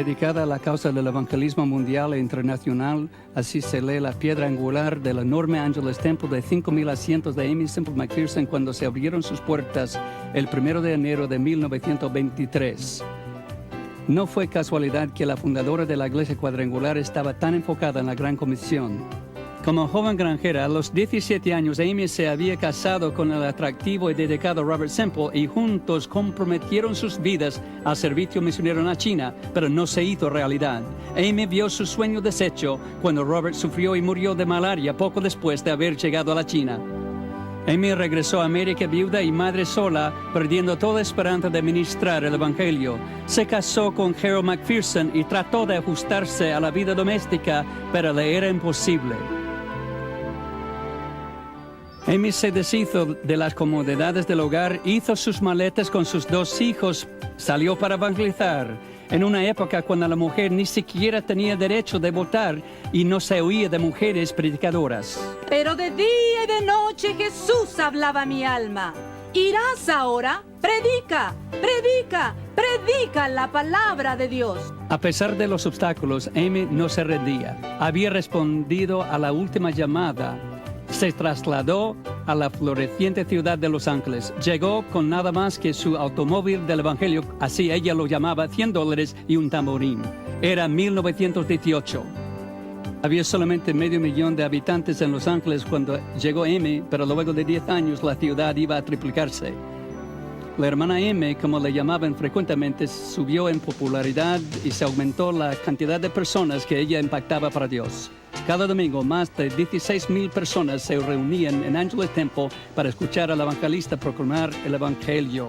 Dedicada a la causa del evangelismo mundial e internacional, así se lee la piedra angular del enorme Angelus Temple de 5,000 asientos de Aimee Semple McPherson cuando se abrieron sus puertas el 1 de enero de 1923. No fue casualidad que la fundadora de la Iglesia Cuadrangular estaba tan enfocada en la Gran Comisión. Como joven granjera, a los 17 años, Aimee se había casado con el atractivo y dedicado Robert Semple y juntos comprometieron sus vidas al servicio misionero en la China, pero no se hizo realidad. Aimee vio su sueño deshecho cuando Robert sufrió y murió de malaria poco después de haber llegado a la China. Aimee regresó a América viuda y madre sola, perdiendo toda esperanza de ministrar el Evangelio. Se casó con Harold McPherson y trató de ajustarse a la vida doméstica, pero le era imposible. Aimee se deshizo de las comodidades del hogar, hizo sus maletas con sus 2 hijos, salió para evangelizar, en una época cuando la mujer ni siquiera tenía derecho de votar y no se oía de mujeres predicadoras. Pero de día y de noche Jesús hablaba a mi alma. Irás ahora, predica, predica, predica la palabra de Dios. A pesar de los obstáculos, Aimee no se rendía. Había respondido a la última llamada. Se trasladó a la floreciente ciudad de Los Ángeles. Llegó con nada más que su automóvil del Evangelio, así ella lo llamaba, $100 y un tamborín. Era 1918. Había solamente 500,000 de habitantes en Los Ángeles cuando llegó Aimee, pero luego de 10 años la ciudad iba a triplicarse. La hermana Aimee, como le llamaban frecuentemente, subió en popularidad y se aumentó la cantidad de personas que ella impactaba para Dios. Cada domingo, más de 16,000 personas se reunían en Angelus Temple para escuchar al evangelista proclamar el Evangelio.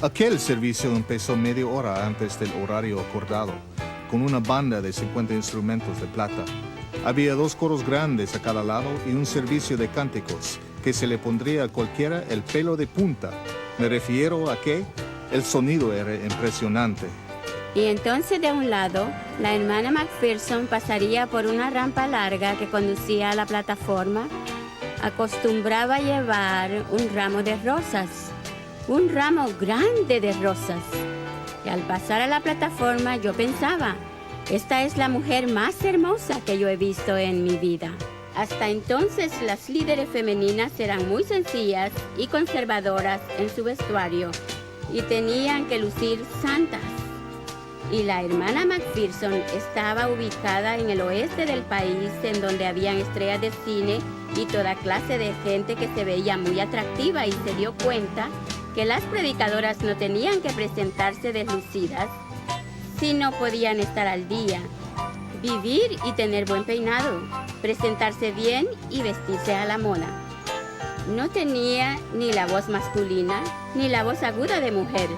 Aquel servicio empezó media hora antes del horario acordado, con una banda de 50 instrumentos de plata. Había 2 coros grandes a cada lado y un servicio de cánticos que se le pondría a cualquiera el pelo de punta. Me refiero a que el sonido era impresionante. Y entonces de un lado, la hermana McPherson pasaría por una rampa larga que conducía a la plataforma. Acostumbraba llevar un ramo de rosas, un ramo grande de rosas. Y al pasar a la plataforma yo pensaba, esta es la mujer más hermosa que yo he visto en mi vida. Hasta entonces las líderes femeninas eran muy sencillas y conservadoras en su vestuario y tenían que lucir santas. Y la hermana McPherson estaba ubicada en el oeste del país, en donde habían estrellas de cine y toda clase de gente que se veía muy atractiva, y se dio cuenta que las predicadoras no tenían que presentarse deslucidas, sino podían estar al día, vivir y tener buen peinado, presentarse bien y vestirse a la moda. No tenía ni la voz masculina ni la voz aguda de mujer.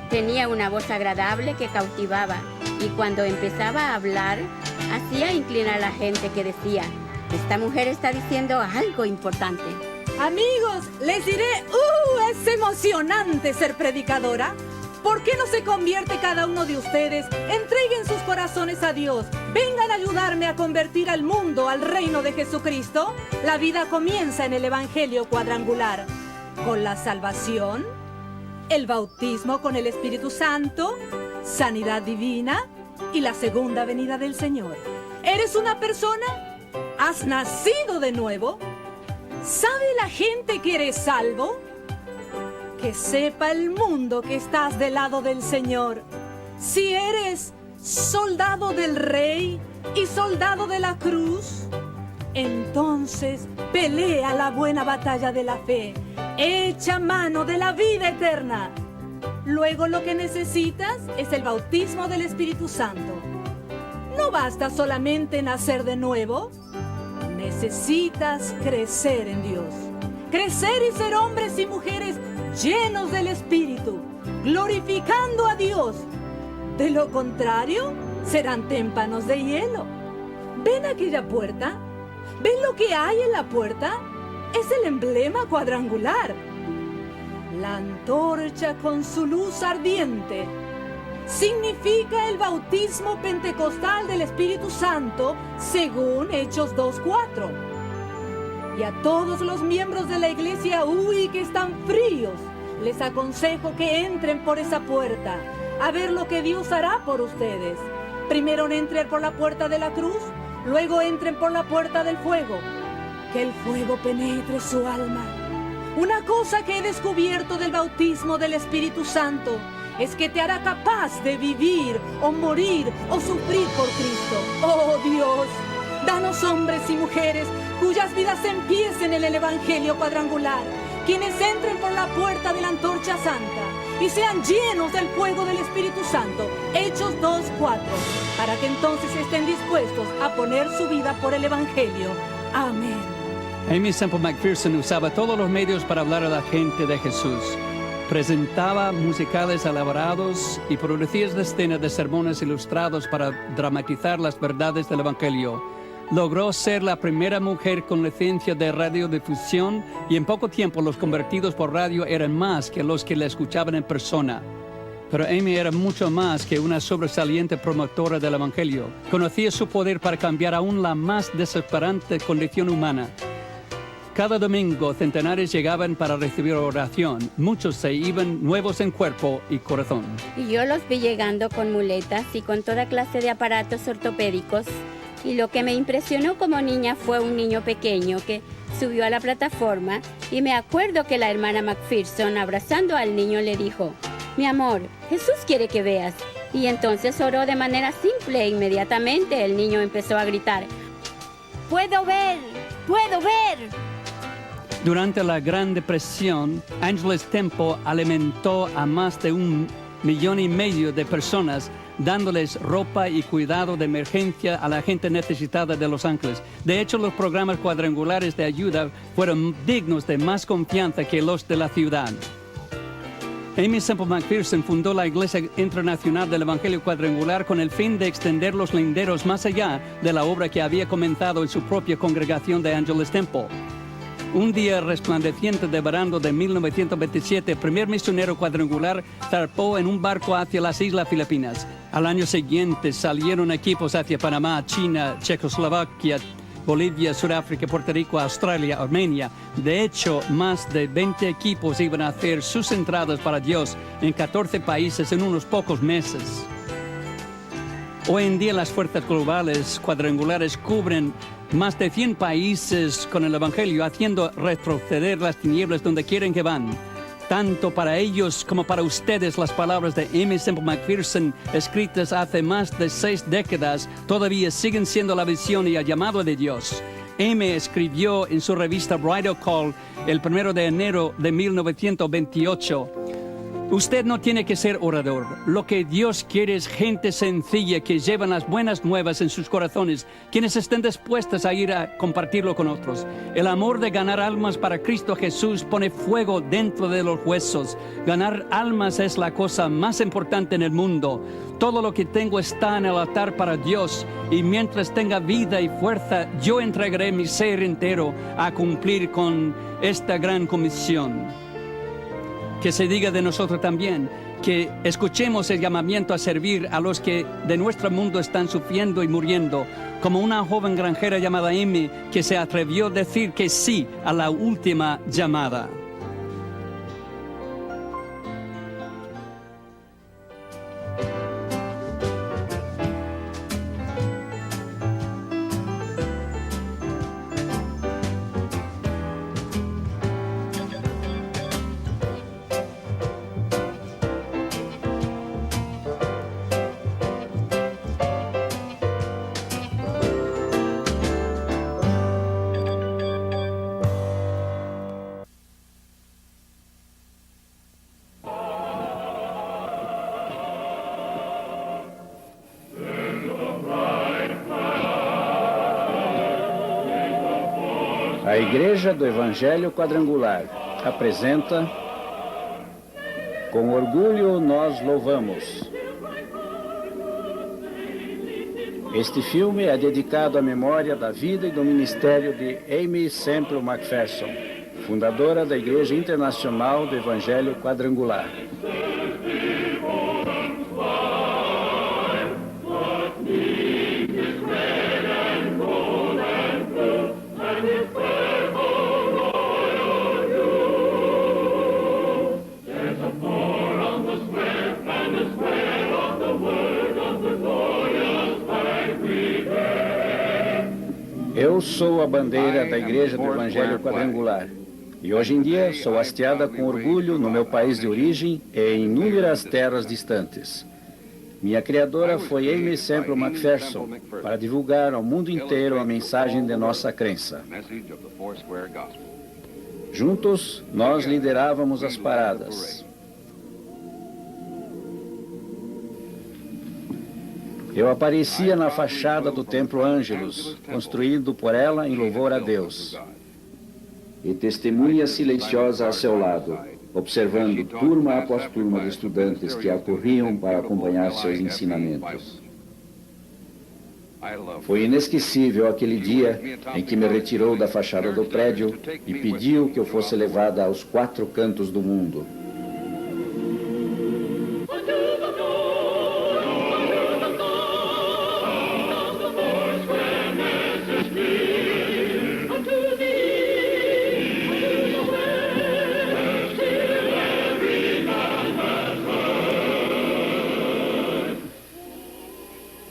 Tenía una voz agradable que cautivaba, y cuando empezaba a hablar, hacía inclinar a la gente que decía, esta mujer está diciendo algo importante. Amigos, les diré, es emocionante ser predicadora. ¿Por qué no se convierte cada uno de ustedes? Entreguen sus corazones a Dios. Vengan a ayudarme a convertir al mundo al reino de Jesucristo. La vida comienza en el Evangelio Cuadrangular, con la salvación, el bautismo con el Espíritu Santo, sanidad divina y la segunda venida del Señor. ¿Eres una persona? ¿Has nacido de nuevo? ¿Sabe la gente que eres salvo? Que sepa el mundo que estás del lado del Señor. Si eres soldado del Rey y soldado de la cruz, entonces pelea la buena batalla de la fe. Echa mano de la vida eterna. Luego lo que necesitas es el bautismo del Espíritu Santo. No basta solamente nacer de nuevo. Necesitas crecer en Dios. Crecer y ser hombres y mujeres llenos del Espíritu, glorificando a Dios. De lo contrario, serán témpanos de hielo. ¿Ven aquella puerta? ¿Ven lo que hay en la puerta? Es el emblema cuadrangular. La antorcha con su luz ardiente significa el bautismo pentecostal del Espíritu Santo, según Hechos 2:4. Y a todos los miembros de la iglesia que están fríos, les aconsejo que entren por esa puerta a ver lo que Dios hará por ustedes. Primero entren por la puerta de la cruz, luego entren por la puerta del fuego. Que el fuego penetre su alma. Una cosa que he descubierto del bautismo del Espíritu Santo es que te hará capaz de vivir o morir o sufrir por Cristo. ¡Oh Dios! Danos hombres y mujeres cuyas vidas empiecen en el Evangelio cuadrangular, quienes entren por la puerta de la antorcha santa y sean llenos del fuego del Espíritu Santo. Hechos 2:4, para que entonces estén dispuestos a poner su vida por el Evangelio. Amén. Aimee Semple McPherson usaba todos los medios para hablar a la gente de Jesús. Presentaba musicales elaborados y producía decenas de sermones ilustrados para dramatizar las verdades del Evangelio. Logró ser la primera mujer con licencia de radiodifusión y en poco tiempo los convertidos por radio eran más que los que la escuchaban en persona. Pero Aimee era mucho más que una sobresaliente promotora del Evangelio. Conocía su poder para cambiar aún la más desesperante condición humana. Cada domingo centenares llegaban para recibir oración. Muchos se iban nuevos en cuerpo y corazón. Y yo los vi llegando con muletas y con toda clase de aparatos ortopédicos. Y lo que me impresionó como niña fue un niño pequeño que subió a la plataforma y me acuerdo que la hermana McPherson, abrazando al niño, le dijo: «Mi amor, Jesús quiere que veas». Y entonces oró de manera simple e inmediatamente el niño empezó a gritar: «¡Puedo ver! ¡Puedo ver!». Durante la Gran Depresión, Angeles Temple alimentó a más de 1,5 millones de personas, dándoles ropa y cuidado de emergencia a la gente necesitada de Los Ángeles. De hecho, los programas cuadrangulares de ayuda fueron dignos de más confianza que los de la ciudad. Aimee Semple McPherson fundó la Iglesia Internacional del Evangelio Cuadrangular con el fin de extender los linderos más allá de la obra que había comenzado en su propia congregación de Angeles Temple. Un día resplandeciente de verano de 1927, el primer misionero cuadrangular zarpó en un barco hacia las Islas Filipinas. Al año siguiente salieron equipos hacia Panamá, China, Checoslovaquia, Bolivia, Sudáfrica, Puerto Rico, Australia, Armenia. De hecho, más de 20 equipos iban a hacer sus entradas para Dios en 14 países en unos pocos meses. Hoy en día las fuerzas globales cuadrangulares cubren más de 100 países con el Evangelio, haciendo retroceder las tinieblas donde quieren que van. Tanto para ellos como para ustedes, las palabras de Aimee Semple McPherson, escritas hace más de 6 décadas, todavía siguen siendo la visión y el llamado de Dios. Aimee escribió en su revista Bridal Call el 1 de enero de 1928: «Usted no tiene que ser orador. Lo que Dios quiere es gente sencilla que llevan las buenas nuevas en sus corazones, quienes estén dispuestas a ir a compartirlo con otros. El amor de ganar almas para Cristo Jesús pone fuego dentro de los huesos. Ganar almas es la cosa más importante en el mundo. Todo lo que tengo está en el altar para Dios, y mientras tenga vida y fuerza, yo entregaré mi ser entero a cumplir con esta gran comisión». Que se diga de nosotros también, que escuchemos el llamamiento a servir a los que de nuestro mundo están sufriendo y muriendo, como una joven granjera llamada Aimee, que se atrevió a decir que sí a la última llamada. A Igreja do Evangelho Quadrangular apresenta Com Orgulho Nós Louvamos. Este filme é dedicado à memória da vida e do ministério de Aimee Semple McPherson, fundadora da Igreja Internacional do Evangelho Quadrangular. There's a pour on the square, and the square of the word of the glory. Eu sou a bandeira da Igreja do Evangelho Quadrangular. E hoje em dia sou hasteada com orgulho no meu país de origem e em inúmeras terras distantes. Minha criadora foi Aimee Semple McPherson, para divulgar ao mundo inteiro a mensagem de nossa crença. Juntos, nós liderávamos as paradas. Eu aparecia na fachada do Templo Ângelus, construído por ela em louvor a Deus. E testemunha silenciosa a seu lado, observando turma após turma de estudantes que acorriam para acompanhar seus ensinamentos. Foi inesquecível aquele dia em que me retirou da fachada do prédio e pediu que eu fosse levada aos 4 cantos do mundo.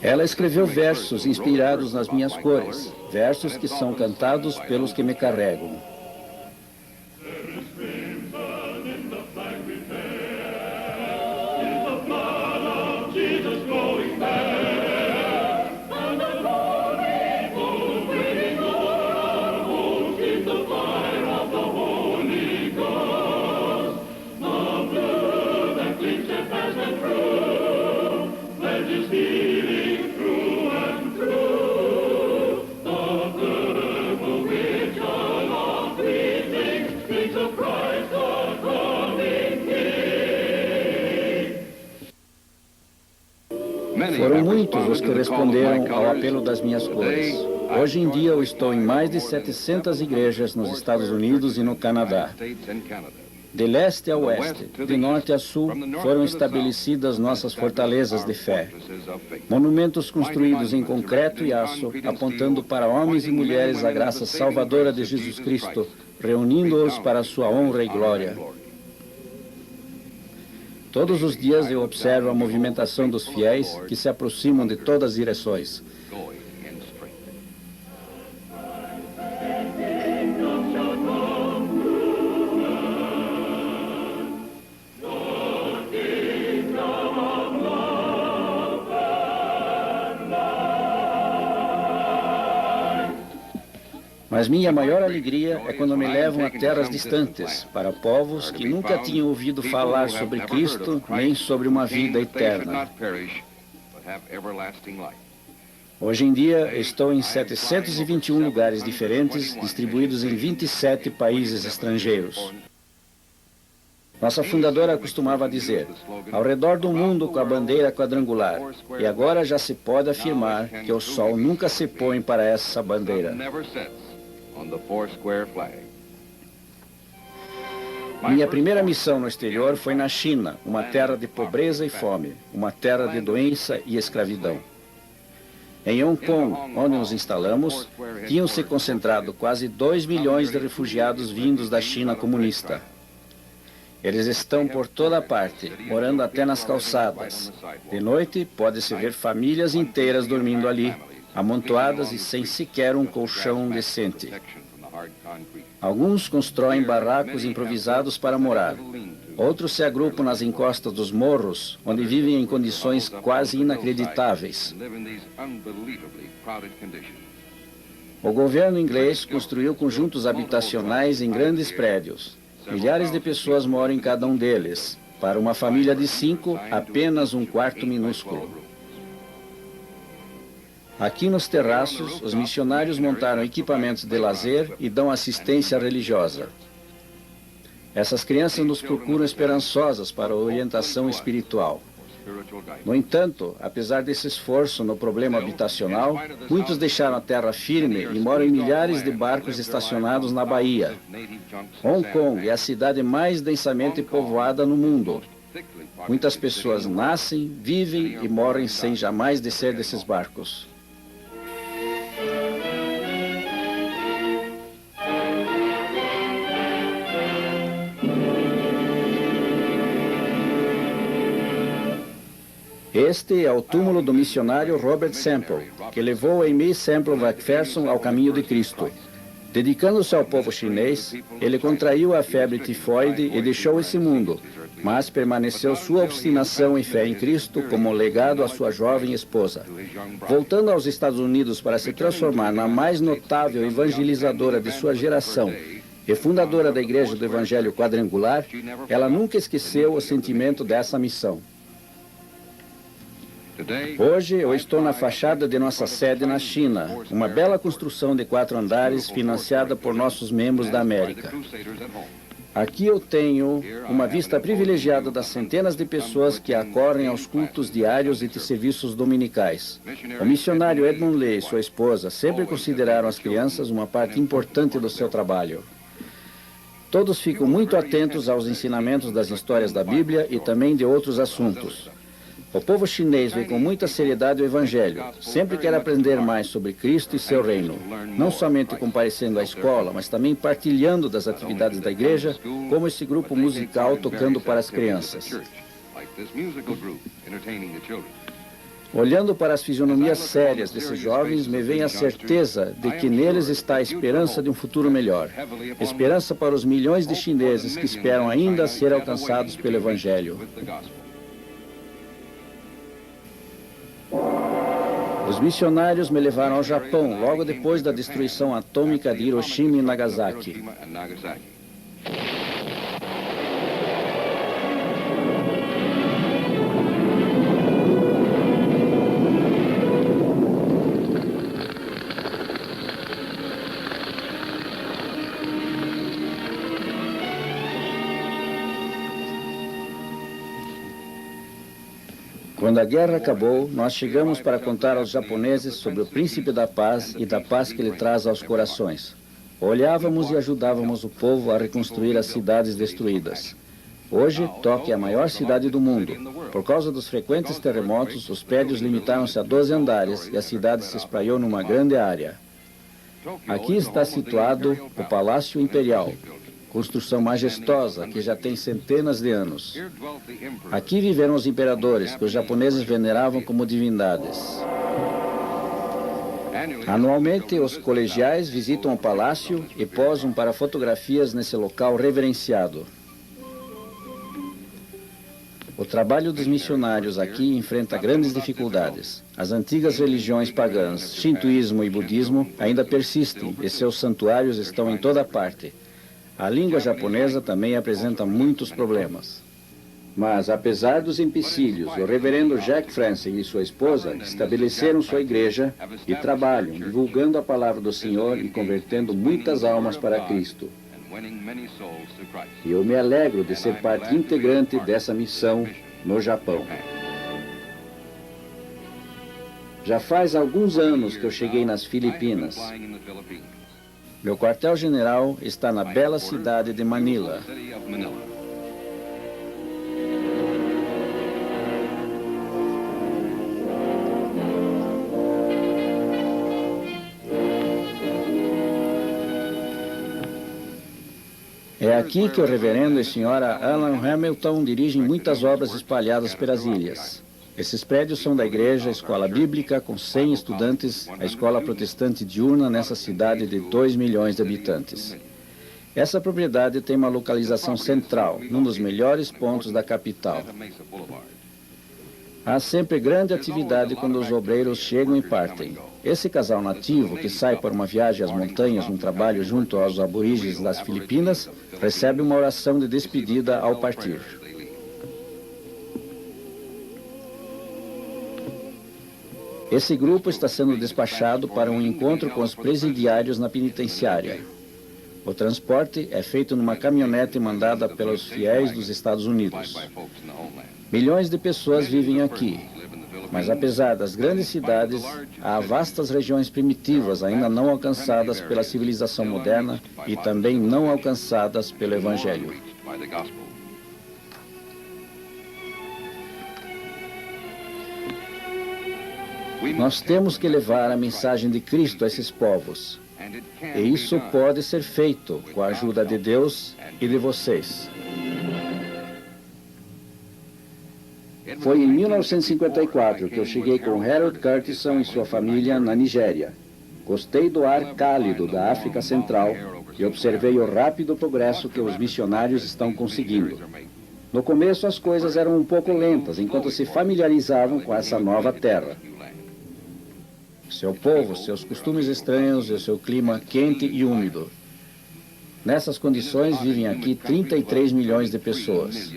Ela escreveu versos inspirados nas minhas cores, versos que são cantados pelos que me carregam. Foram muitos os que responderam ao apelo das minhas cores. Hoje em dia eu estou em mais de 700 igrejas nos Estados Unidos e no Canadá. De leste a oeste, de norte a sul, foram estabelecidas nossas fortalezas de fé. Monumentos construídos em concreto e aço, apontando para homens e mulheres a graça salvadora de Jesus Cristo, reunindo-os para a sua honra e glória. Todos os dias eu observo a movimentação dos fiéis que se aproximam de todas as direções. Mas minha maior alegria é quando me levam a terras distantes, para povos que nunca tinham ouvido falar sobre Cristo, nem sobre uma vida eterna. Hoje em dia, estou em 721 lugares diferentes, distribuídos em 27 países estrangeiros. Nossa fundadora costumava dizer, ao redor do mundo com a bandeira quadrangular, e agora já se pode afirmar que o sol nunca se põe para essa bandeira. Minha primeira missão no exterior foi na China, uma terra de pobreza e fome, uma terra de doença e escravidão. Em Hong Kong, onde nos instalamos, tinham se concentrado quase 2 milhões de refugiados vindos da China comunista. Eles estão por toda parte, morando até nas calçadas. De noite, pode-se ver famílias inteiras dormindo ali, amontoadas e sem sequer um colchão decente. Alguns constroem barracos improvisados para morar. Outros se agrupam nas encostas dos morros, onde vivem em condições quase inacreditáveis. O governo inglês construiu conjuntos habitacionais em grandes prédios. Milhares de pessoas moram em cada um deles. Para uma família de 5, apenas um quarto minúsculo. Aqui nos terraços, os missionários montaram equipamentos de lazer e dão assistência religiosa. Essas crianças nos procuram esperançosas para a orientação espiritual. No entanto, apesar desse esforço no problema habitacional, muitos deixaram a terra firme e moram em milhares de barcos estacionados na Bahia. Hong Kong é a cidade mais densamente povoada no mundo. Muitas pessoas nascem, vivem e morrem sem jamais descer desses barcos. Este é o túmulo do missionário Robert Semple, que levou Aimé Semple McPherson ao caminho de Cristo. Dedicando-se ao povo chinês, ele contraiu a febre tifoide e deixou esse mundo, mas permaneceu sua obstinação e fé em Cristo como legado à sua jovem esposa. Voltando aos Estados Unidos para se transformar na mais notável evangelizadora de sua geração e fundadora da Igreja do Evangelho Quadrangular, ela nunca esqueceu o sentimento dessa missão. Hoje eu estou na fachada de nossa sede na China, uma bela construção de 4 andares financiada por nossos membros da América. Aqui eu tenho uma vista privilegiada das centenas de pessoas que acorrem aos cultos diários e de serviços dominicais. O missionário Edmund Lee e sua esposa sempre consideraram as crianças uma parte importante do seu trabalho. Todos ficam muito atentos aos ensinamentos das histórias da Bíblia e também de outros assuntos. O povo chinês vê com muita seriedade o Evangelho. Sempre quer aprender mais sobre Cristo e seu reino. Não somente comparecendo à escola, mas também partilhando das atividades da igreja, como esse grupo musical tocando para as crianças. Olhando para as fisionomias sérias desses jovens, me vem a certeza de que neles está a esperança de um futuro melhor. Esperança para os milhões de chineses que esperam ainda ser alcançados pelo Evangelho. Os missionários me levaram ao Japão logo depois da destruição atômica de Hiroshima e Nagasaki. Quando a guerra acabou, nós chegamos para contar aos japoneses sobre o Príncipe da Paz e da paz que ele traz aos corações. Olhávamos e ajudávamos o povo a reconstruir as cidades destruídas. Hoje, Tóquio é a maior cidade do mundo. Por causa dos frequentes terremotos, os prédios limitaram-se a 12 andares e a cidade se espraiou numa grande área. Aqui está situado o Palácio Imperial, construção majestosa que já tem centenas de anos. Aqui viveram os imperadores, que os japoneses veneravam como divindades. Anualmente, os colegiais visitam o palácio e posam para fotografias nesse local reverenciado. O trabalho dos missionários aqui enfrenta grandes dificuldades. As antigas religiões pagãs, shintoísmo e budismo, ainda persistem e seus santuários estão em toda parte. A língua japonesa também apresenta muitos problemas. Mas, apesar dos empecilhos, o reverendo Jack Francis e sua esposa estabeleceram sua igreja e trabalham divulgando a palavra do Senhor e convertendo muitas almas para Cristo. E eu me alegro de ser parte integrante dessa missão no Japão. Já faz alguns anos que eu cheguei nas Filipinas. Meu quartel-general está na bela cidade de Manila. É aqui que o reverendo e senhora Alan Hamilton dirigem muitas obras espalhadas pelas ilhas. Esses prédios são da igreja, a escola bíblica, com 100 estudantes, a escola protestante diurna nessa cidade de 2 milhões de habitantes. Essa propriedade tem uma localização central, num dos melhores pontos da capital. Há sempre grande atividade quando os obreiros chegam e partem. Esse casal nativo, que sai para uma viagem às montanhas num trabalho junto aos aborígenes das Filipinas, recebe uma oração de despedida ao partir. Esse grupo está sendo despachado para um encontro com os presidiários na penitenciária. O transporte é feito numa caminhonete mandada pelos fiéis dos Estados Unidos. Milhões de pessoas vivem aqui, mas apesar das grandes cidades, há vastas regiões primitivas ainda não alcançadas pela civilização moderna e também não alcançadas pelo Evangelho. Nós temos que levar a mensagem de Cristo a esses povos. E isso pode ser feito com a ajuda de Deus e de vocês. Foi em 1954 que eu cheguei com Harold Curtison e sua família na Nigéria. Gostei do ar cálido da África Central e observei o rápido progresso que os missionários estão conseguindo. No começo as coisas eram um pouco lentas, enquanto se familiarizavam com essa nova terra. Seu povo, seus costumes estranhos e seu clima quente e úmido. Nessas condições vivem aqui 33 milhões de pessoas.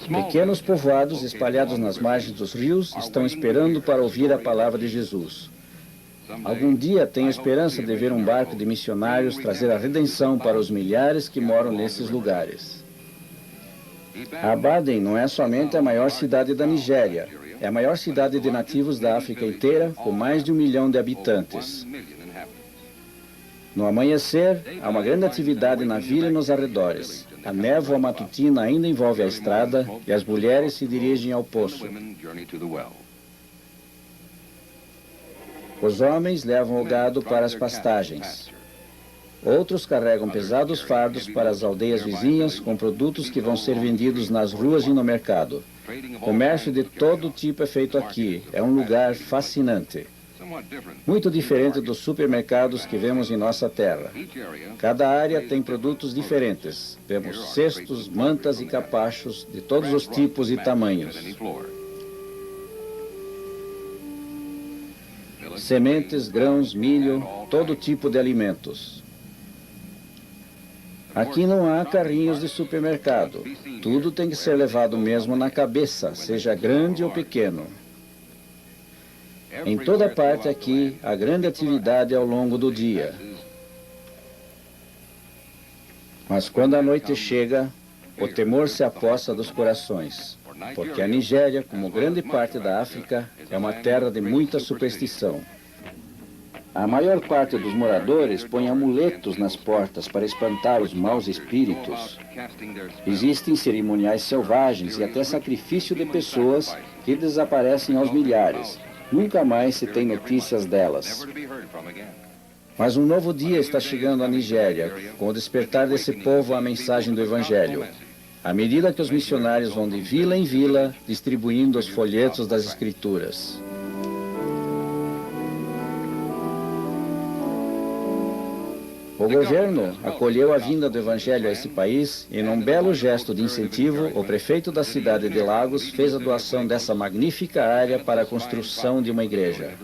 Pequenos povoados espalhados nas margens dos rios estão esperando para ouvir a palavra de Jesus. Algum dia tenho esperança de ver um barco de missionários trazer a redenção para os milhares que moram nesses lugares. Abaden não é somente a maior cidade da Nigéria, é a maior cidade de nativos da África inteira, com mais de 1 milhão de habitantes. No amanhecer, há uma grande atividade na vila e nos arredores. A névoa matutina ainda envolve a estrada e as mulheres se dirigem ao poço. Os homens levam o gado para as pastagens. Outros carregam pesados fardos para as aldeias vizinhas com produtos que vão ser vendidos nas ruas e no mercado. Comércio de todo tipo é feito aqui. É um lugar fascinante. Muito diferente dos supermercados que vemos em nossa terra. Cada área tem produtos diferentes. Vemos cestos, mantas e capachos de todos os tipos e tamanhos. Sementes, grãos, milho, todo tipo de alimentos. Aqui não há carrinhos de supermercado. Tudo tem que ser levado mesmo na cabeça, seja grande ou pequeno. Em toda parte aqui, há grande atividade ao longo do dia. Mas quando a noite chega, o temor se apossa dos corações. Porque a Nigéria, como grande parte da África, é uma terra de muita superstição. A maior parte dos moradores põe amuletos nas portas para espantar os maus espíritos. Existem cerimoniais selvagens e até sacrifício de pessoas que desaparecem aos milhares. Nunca mais se tem notícias delas. Mas um novo dia está chegando à Nigéria, com o despertar desse povo à mensagem do Evangelho. À medida que os missionários vão de vila em vila, distribuindo os folhetos das Escrituras. O governo acolheu a vinda do Evangelho a esse país e, num belo gesto de incentivo, o prefeito da cidade de Lagos fez a doação dessa magnífica área para a construção de uma igreja.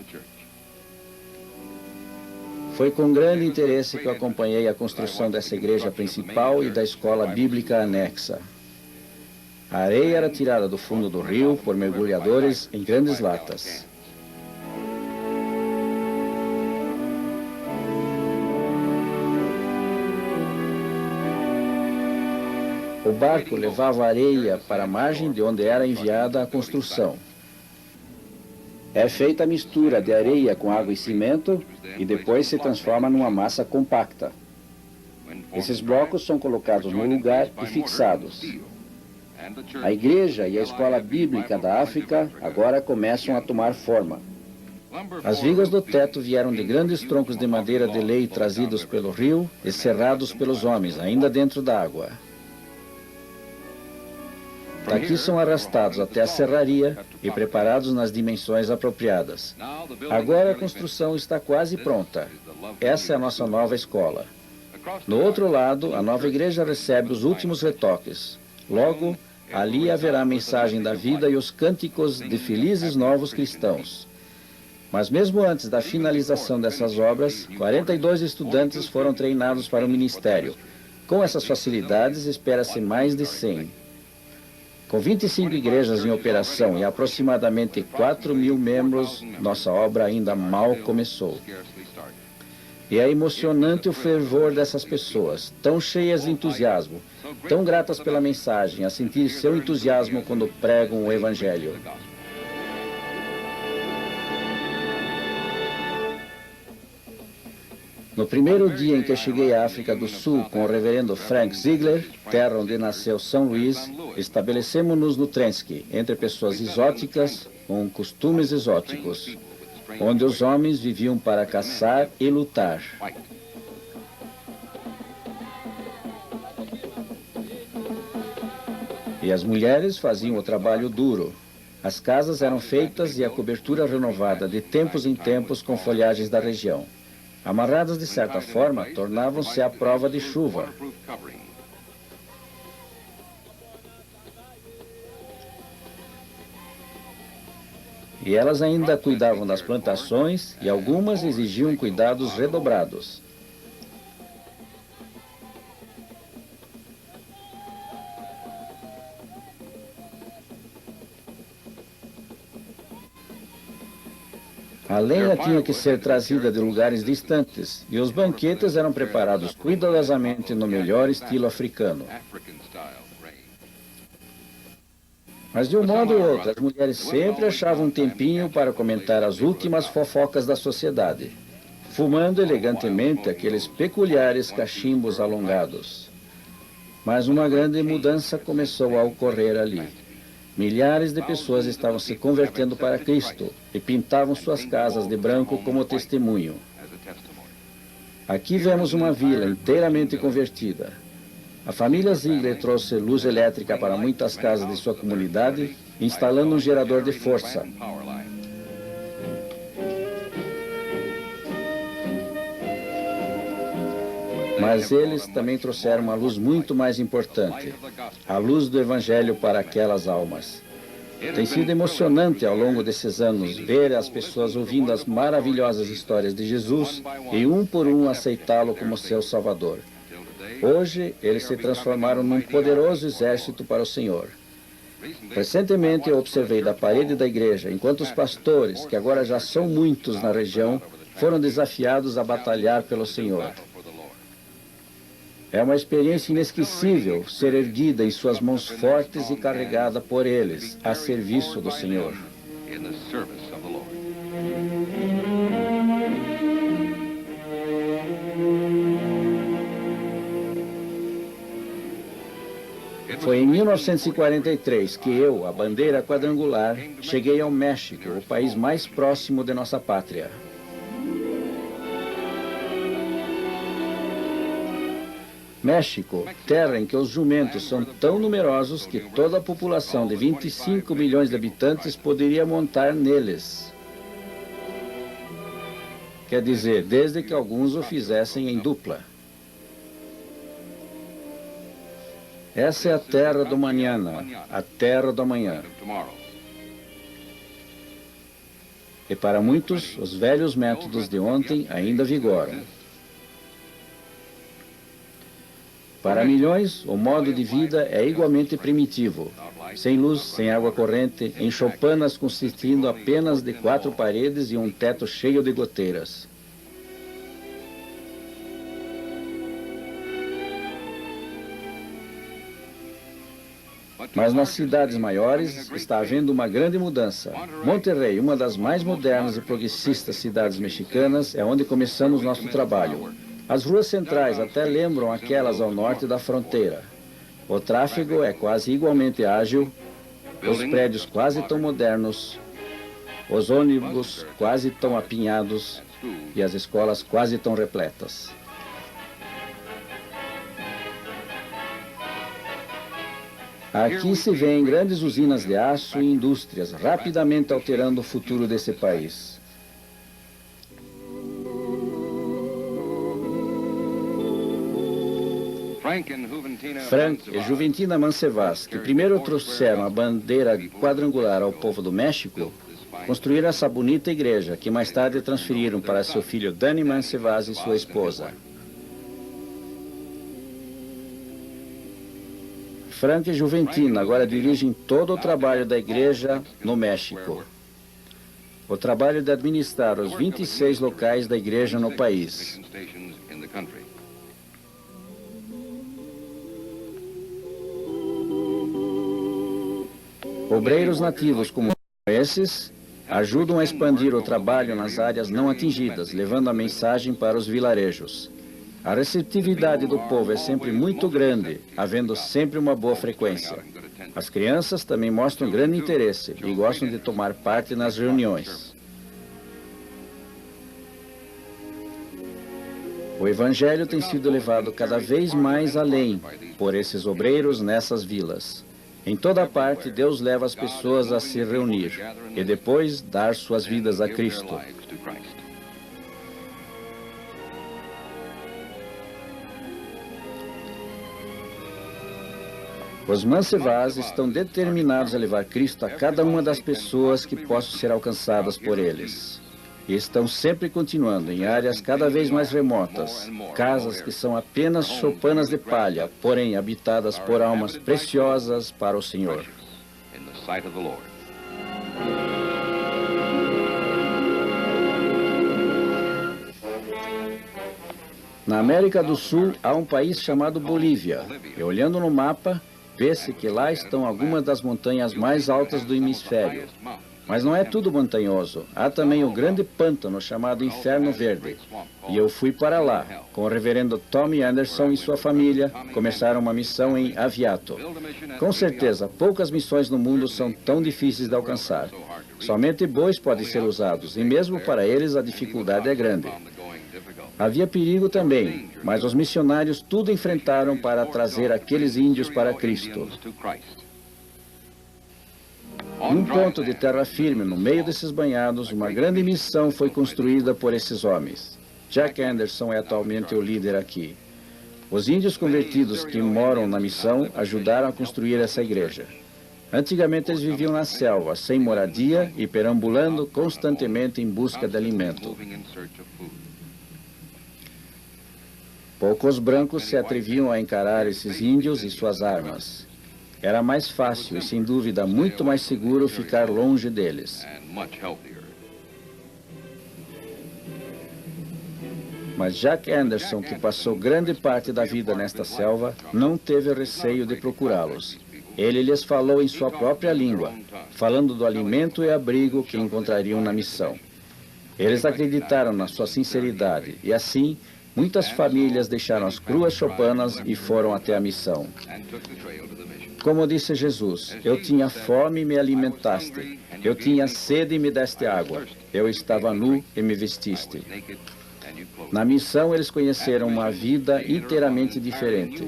Foi com grande interesse que eu acompanhei a construção dessa igreja principal e da escola bíblica anexa. A areia era tirada do fundo do rio por mergulhadores em grandes latas. O barco levava areia para a margem de onde era enviada a construção. É feita a mistura de areia com água e cimento e depois se transforma numa massa compacta. Esses blocos são colocados no lugar e fixados. A igreja e a escola bíblica da África agora começam a tomar forma. As vigas do teto vieram de grandes troncos de madeira de lei trazidos pelo rio e serrados pelos homens, ainda dentro da água. Daqui são arrastados até a serraria e preparados nas dimensões apropriadas. Agora a construção está quase pronta. Essa é a nossa nova escola. No outro lado, a nova igreja recebe os últimos retoques. Logo, ali haverá a mensagem da vida e os cânticos de felizes novos cristãos. Mas mesmo antes da finalização dessas obras, 42 estudantes foram treinados para o ministério. Com essas facilidades, espera-se mais de 100. Com 25 igrejas em operação e aproximadamente 4.000 membros, nossa obra ainda mal começou. E é emocionante o fervor dessas pessoas, tão cheias de entusiasmo, tão gratas pela mensagem, a sentir seu entusiasmo quando pregam o Evangelho. No primeiro dia em que cheguei à África do Sul com o reverendo Frank Ziegler, terra onde nasceu São Luís, estabelecemos-nos no Trenski, entre pessoas exóticas com costumes exóticos, onde os homens viviam para caçar e lutar. E as mulheres faziam o trabalho duro. As casas eram feitas e a cobertura renovada de tempos em tempos com folhagens da região. Amarradas de certa forma, tornavam-se à prova de chuva. E elas ainda cuidavam das plantações e algumas exigiam cuidados redobrados. A lenha tinha que ser trazida de lugares distantes e os banquetes eram preparados cuidadosamente no melhor estilo africano. Mas de um modo ou outro, as mulheres sempre achavam um tempinho para comentar as últimas fofocas da sociedade, fumando elegantemente aqueles peculiares cachimbos alongados. Mas uma grande mudança começou a ocorrer ali. Milhares de pessoas estavam se convertendo para Cristo e pintavam suas casas de branco como testemunho. Aqui vemos uma vila inteiramente convertida. A família Ziegler trouxe luz elétrica para muitas casas de sua comunidade, instalando um gerador de força. Mas eles também trouxeram uma luz muito mais importante, a luz do Evangelho para aquelas almas. Tem sido emocionante ao longo desses anos ver as pessoas ouvindo as maravilhosas histórias de Jesus e um por um aceitá-lo como seu Salvador. Hoje, eles se transformaram num poderoso exército para o Senhor. Recentemente, eu observei da parede da igreja, enquanto os pastores, que agora já são muitos na região, foram desafiados a batalhar pelo Senhor. É uma experiência inesquecível ser erguida em suas mãos fortes e carregada por eles, a serviço do Senhor. Foi em 1943 que eu, a bandeira quadrangular, cheguei ao México, o país mais próximo de nossa pátria. México, terra em que os jumentos são tão numerosos que toda a população de 25 milhões de habitantes poderia montar neles. Quer dizer, desde que alguns o fizessem em dupla. Essa é a terra do mañana, a terra do amanhã. E para muitos, os velhos métodos de ontem ainda vigoram. Para milhões, o modo de vida é igualmente primitivo. Sem luz, sem água corrente, em choupanas consistindo apenas de 4 paredes e um teto cheio de goteiras. Mas nas cidades maiores está havendo uma grande mudança. Monterrey, uma das mais modernas e progressistas cidades mexicanas, é onde começamos nosso trabalho. As ruas centrais até lembram aquelas ao norte da fronteira. O tráfego é quase igualmente ágil, os prédios quase tão modernos, os ônibus quase tão apinhados e as escolas quase tão repletas. Aqui se vêem grandes usinas de aço e indústrias rapidamente alterando o futuro desse país. Frank e Juventina Mancevas, que primeiro trouxeram a bandeira quadrangular ao povo do México, construíram essa bonita igreja, que mais tarde transferiram para seu filho Danny Mancevas e sua esposa. Frank e Juventina agora dirigem todo o trabalho da igreja no México. O trabalho de administrar os 26 locais da igreja no país. Obreiros nativos como esses ajudam a expandir o trabalho nas áreas não atingidas, levando a mensagem para os vilarejos. A receptividade do povo é sempre muito grande, havendo sempre uma boa frequência. As crianças também mostram grande interesse e gostam de tomar parte nas reuniões. O Evangelho tem sido levado cada vez mais além por esses obreiros nessas vilas. Em toda parte, Deus leva as pessoas a se reunir e depois dar suas vidas a Cristo. Os Mansevas estão determinados a levar Cristo a cada uma das pessoas que possam ser alcançadas por eles. E estão sempre continuando em áreas cada vez mais remotas, casas que são apenas choupanas de palha, porém habitadas por almas preciosas para o Senhor. Na América do Sul há um país chamado Bolívia, e olhando no mapa, vê-se que lá estão algumas das montanhas mais altas do hemisfério. Mas não é tudo montanhoso. Há também o grande pântano chamado Inferno Verde. E eu fui para lá, com o reverendo Tommy Anderson e sua família, começaram uma missão em Aviato. Com certeza, poucas missões no mundo são tão difíceis de alcançar. Somente bois podem ser usados, e mesmo para eles a dificuldade é grande. Havia perigo também, mas os missionários tudo enfrentaram para trazer aqueles índios para Cristo. Num ponto de terra firme, no meio desses banhados, uma grande missão foi construída por esses homens. Jack Anderson é atualmente o líder aqui. Os índios convertidos que moram na missão ajudaram a construir essa igreja. Antigamente eles viviam na selva, sem moradia e perambulando constantemente em busca de alimento. Poucos brancos se atreviam a encarar esses índios e suas armas. Era mais fácil e, sem dúvida, muito mais seguro ficar longe deles. Mas Jack Anderson, que passou grande parte da vida nesta selva, não teve receio de procurá-los. Ele lhes falou em sua própria língua, falando do alimento e abrigo que encontrariam na missão. Eles acreditaram na sua sinceridade e, assim, muitas famílias deixaram as cruas choupanas e foram até a missão. Como disse Jesus, eu tinha fome e me alimentaste. Eu tinha sede e me deste água. Eu estava nu e me vestiste. Na missão, eles conheceram uma vida inteiramente diferente.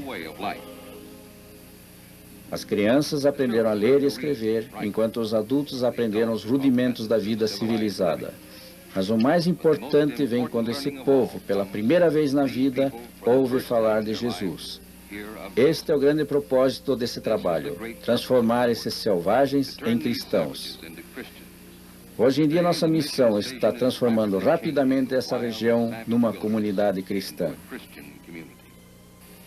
As crianças aprenderam a ler e escrever, enquanto os adultos aprenderam os rudimentos da vida civilizada. Mas o mais importante vem quando esse povo, pela primeira vez na vida, ouve falar de Jesus. Este é o grande propósito desse trabalho, transformar esses selvagens em cristãos. Hoje em dia, nossa missão está transformando rapidamente essa região numa comunidade cristã.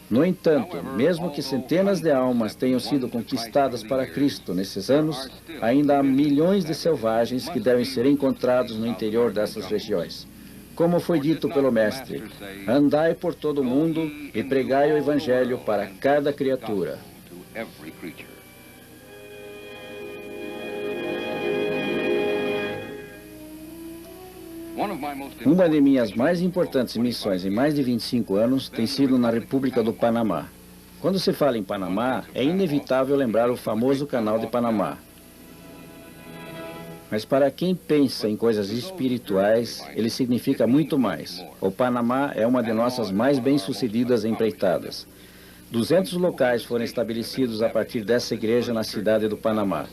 No entanto, mesmo que centenas de almas tenham sido conquistadas para Cristo nesses anos, ainda há milhões de selvagens que devem ser encontrados no interior dessas regiões. Como foi dito pelo Mestre, andai por todo o mundo e pregai o Evangelho para cada criatura. Uma de minhas mais importantes missões em mais de 25 anos tem sido na República do Panamá. Quando se fala em Panamá, é inevitável lembrar o famoso Canal de Panamá. Mas para quem pensa em coisas espirituais, ele significa muito mais. O Panamá é uma de nossas mais bem-sucedidas empreitadas. 200 locais foram estabelecidos a partir dessa igreja na cidade do Panamá.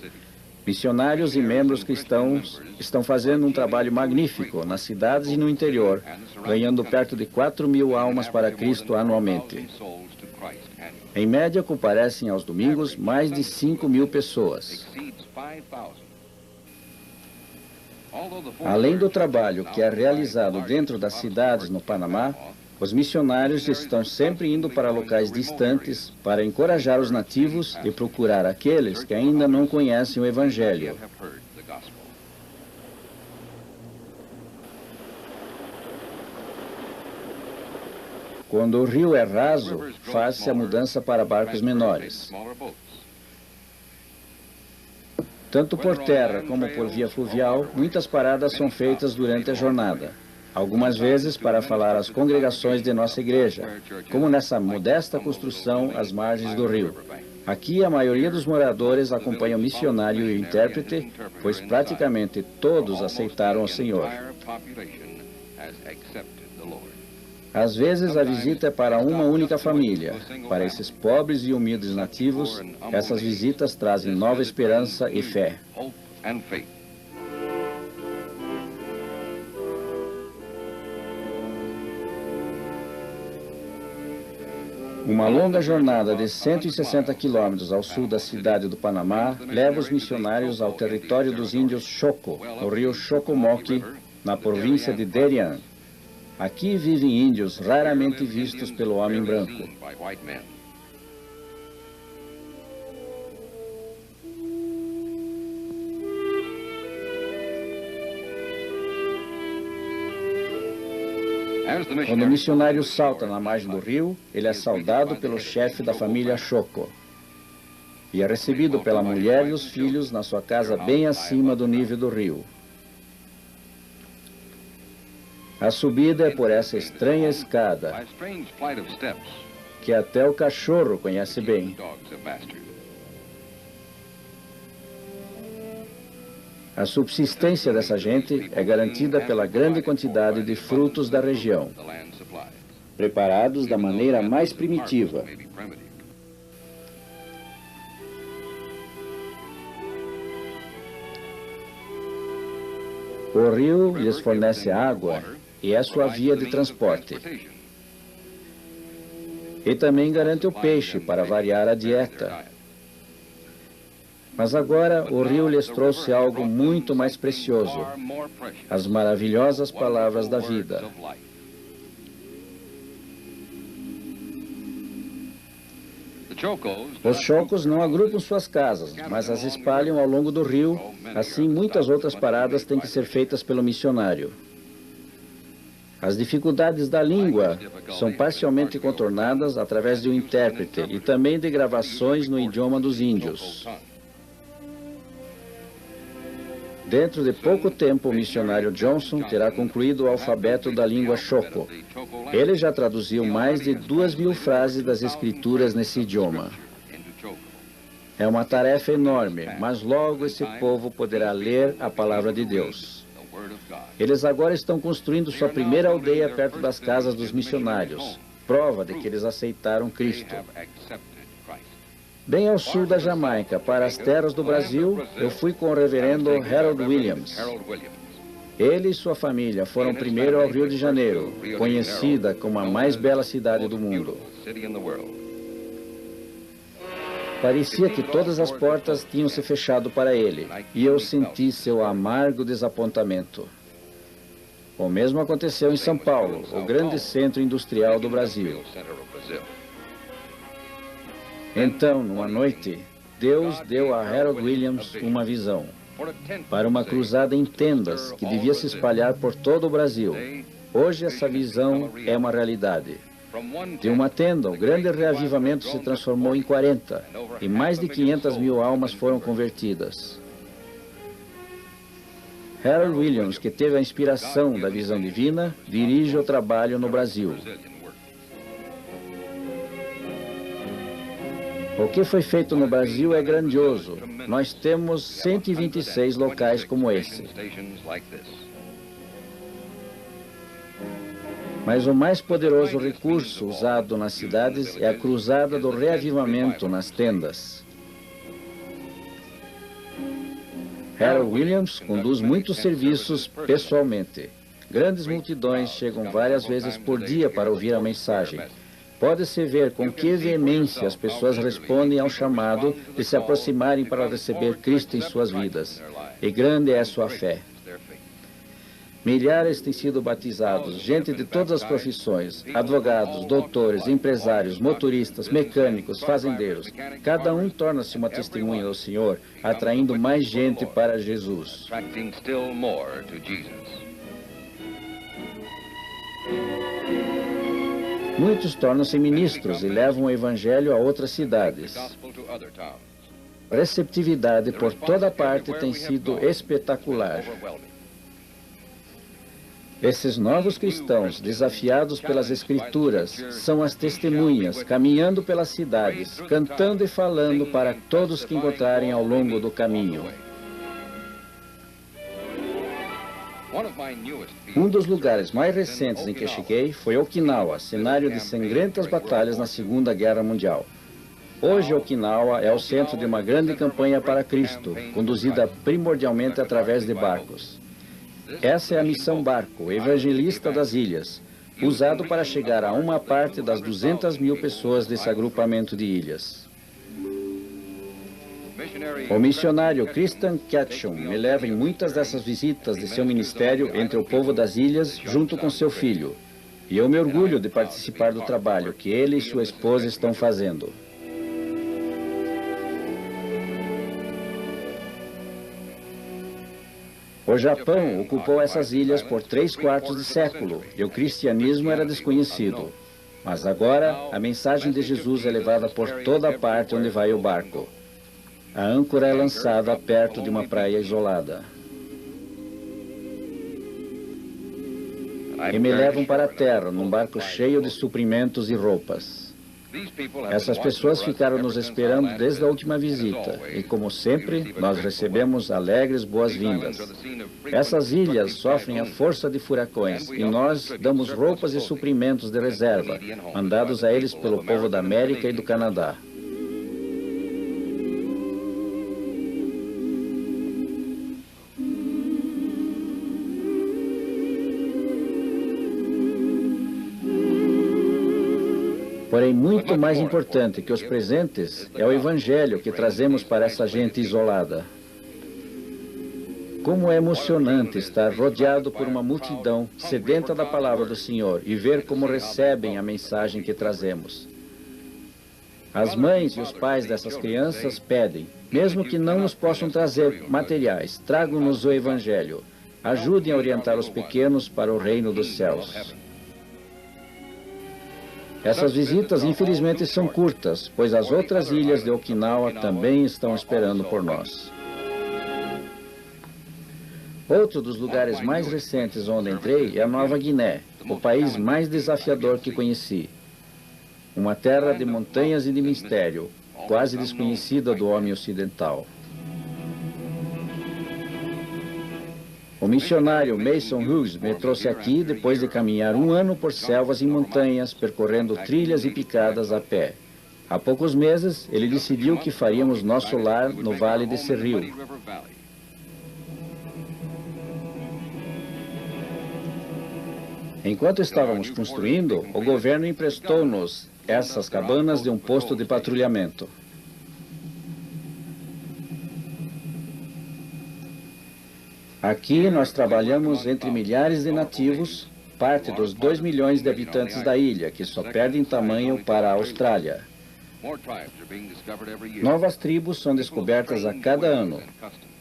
Missionários e membros cristãos estão fazendo um trabalho magnífico nas cidades e no interior, ganhando perto de 4.000 almas para Cristo anualmente. Em média, comparecem aos domingos mais de 5.000 pessoas. Além do trabalho que é realizado dentro das cidades no Panamá, os missionários estão sempre indo para locais distantes para encorajar os nativos e procurar aqueles que ainda não conhecem o Evangelho. Quando o rio é raso, faz-se a mudança para barcos menores. Tanto por terra como por via fluvial, muitas paradas são feitas durante a jornada. Algumas vezes para falar às congregações de nossa igreja, como nessa modesta construção às margens do rio. Aqui a maioria dos moradores acompanha o missionário e o intérprete, pois praticamente todos aceitaram o Senhor. Às vezes a visita é para uma única família. Para esses pobres e humildes nativos, essas visitas trazem nova esperança e fé. Uma longa jornada de 160 quilômetros ao sul da cidade do Panamá leva os missionários ao território dos índios Choco, no rio Chocomoque, na província de Derian. Aqui vivem índios raramente vistos pelo homem branco. Quando o missionário salta na margem do rio, ele é saudado pelo chefe da família Choco e é recebido pela mulher e os filhos na sua casa bem acima do nível do rio. A subida é por essa estranha escada, que até o cachorro conhece bem. A subsistência dessa gente é garantida pela grande quantidade de frutos da região, preparados da maneira mais primitiva. O rio lhes fornece água e é sua via de transporte. E também garante o peixe para variar a dieta. Mas agora o rio lhes trouxe algo muito mais precioso, as maravilhosas palavras da vida. Os Chocos não agrupam suas casas, mas as espalham ao longo do rio, assim muitas outras paradas têm que ser feitas pelo missionário. As dificuldades da língua são parcialmente contornadas através de um intérprete e também de gravações no idioma dos índios. Dentro de pouco tempo, o missionário Johnson terá concluído o alfabeto da língua Choco. Ele já traduziu mais de 2.000 frases das escrituras nesse idioma. É uma tarefa enorme, mas logo esse povo poderá ler a palavra de Deus. Eles agora estão construindo sua primeira aldeia perto das casas dos missionários, prova de que eles aceitaram Cristo. Bem ao sul da Jamaica, para as terras do Brasil, eu fui com o reverendo Harold Williams. Ele e sua família foram primeiro ao Rio de Janeiro, conhecida como a mais bela cidade do mundo. Parecia que todas as portas tinham se fechado para ele, e eu senti seu amargo desapontamento. O mesmo aconteceu em São Paulo, o grande centro industrial do Brasil. Então, numa noite, Deus deu a Harold Williams uma visão para uma cruzada em tendas que devia se espalhar por todo o Brasil. Hoje essa visão é uma realidade. De uma tenda, o grande reavivamento se transformou em 40 e mais de 500.000 almas foram convertidas. Harold Williams, que teve a inspiração da visão divina, dirige o trabalho no Brasil. O que foi feito no Brasil é grandioso. Nós temos 126 locais como esse. Mas o mais poderoso recurso usado nas cidades é a cruzada do reavivamento nas tendas. Harold Williams conduz muitos serviços pessoalmente. Grandes multidões chegam várias vezes por dia para ouvir a mensagem. Pode-se ver com que veemência as pessoas respondem ao chamado de se aproximarem para receber Cristo em suas vidas. E grande é a sua fé. Milhares têm sido batizados, gente de todas as profissões, advogados, doutores, empresários, motoristas, mecânicos, fazendeiros. Cada um torna-se uma testemunha do Senhor, atraindo mais gente para Jesus. Muitos tornam-se ministros e levam o Evangelho a outras cidades. A receptividade por toda parte tem sido espetacular. Esses novos cristãos, desafiados pelas Escrituras, são as testemunhas, caminhando pelas cidades, cantando e falando para todos que encontrarem ao longo do caminho. Um dos lugares mais recentes em que cheguei foi Okinawa, cenário de sangrentas batalhas na Segunda Guerra Mundial. Hoje, Okinawa é o centro de uma grande campanha para Cristo, conduzida primordialmente através de barcos. Essa é a missão Barco, o evangelista das ilhas, usado para chegar a uma parte das 200.000 pessoas desse agrupamento de ilhas. O missionário Christian Ketchum me leva em muitas dessas visitas de seu ministério entre o povo das ilhas, junto com seu filho. E eu me orgulho de participar do trabalho que ele e sua esposa estão fazendo. O Japão ocupou essas ilhas por 3/4 de século e o cristianismo era desconhecido. Mas agora, a mensagem de Jesus é levada por toda parte onde vai o barco. A âncora é lançada perto de uma praia isolada. E me levam para a terra, num barco cheio de suprimentos e roupas. Essas pessoas ficaram nos esperando desde a última visita, e como sempre, nós recebemos alegres boas-vindas. Essas ilhas sofrem a força de furacões, e nós damos roupas e suprimentos de reserva, mandados a eles pelo povo da América e do Canadá. Porém, muito mais importante que os presentes é o Evangelho que trazemos para essa gente isolada. Como é emocionante estar rodeado por uma multidão sedenta da palavra do Senhor e ver como recebem a mensagem que trazemos. As mães e os pais dessas crianças pedem, mesmo que não nos possam trazer materiais, tragam-nos o Evangelho. Ajudem a orientar os pequenos para o reino dos céus. Essas visitas, infelizmente, são curtas, pois as outras ilhas de Okinawa também estão esperando por nós. Outro dos lugares mais recentes onde entrei é a Nova Guiné, o país mais desafiador que conheci. Uma terra de montanhas e de mistério, quase desconhecida do homem ocidental. O missionário Mason Hughes me trouxe aqui depois de caminhar 1 ano por selvas e montanhas, percorrendo trilhas e picadas a pé. Há poucos meses, ele decidiu que faríamos nosso lar no Vale desse rio. Enquanto estávamos construindo, o governo emprestou-nos essas cabanas de um posto de patrulhamento. Aqui nós trabalhamos entre milhares de nativos, parte dos 2 milhões de habitantes da ilha, que só perdem tamanho para a Austrália. Novas tribos são descobertas a cada ano.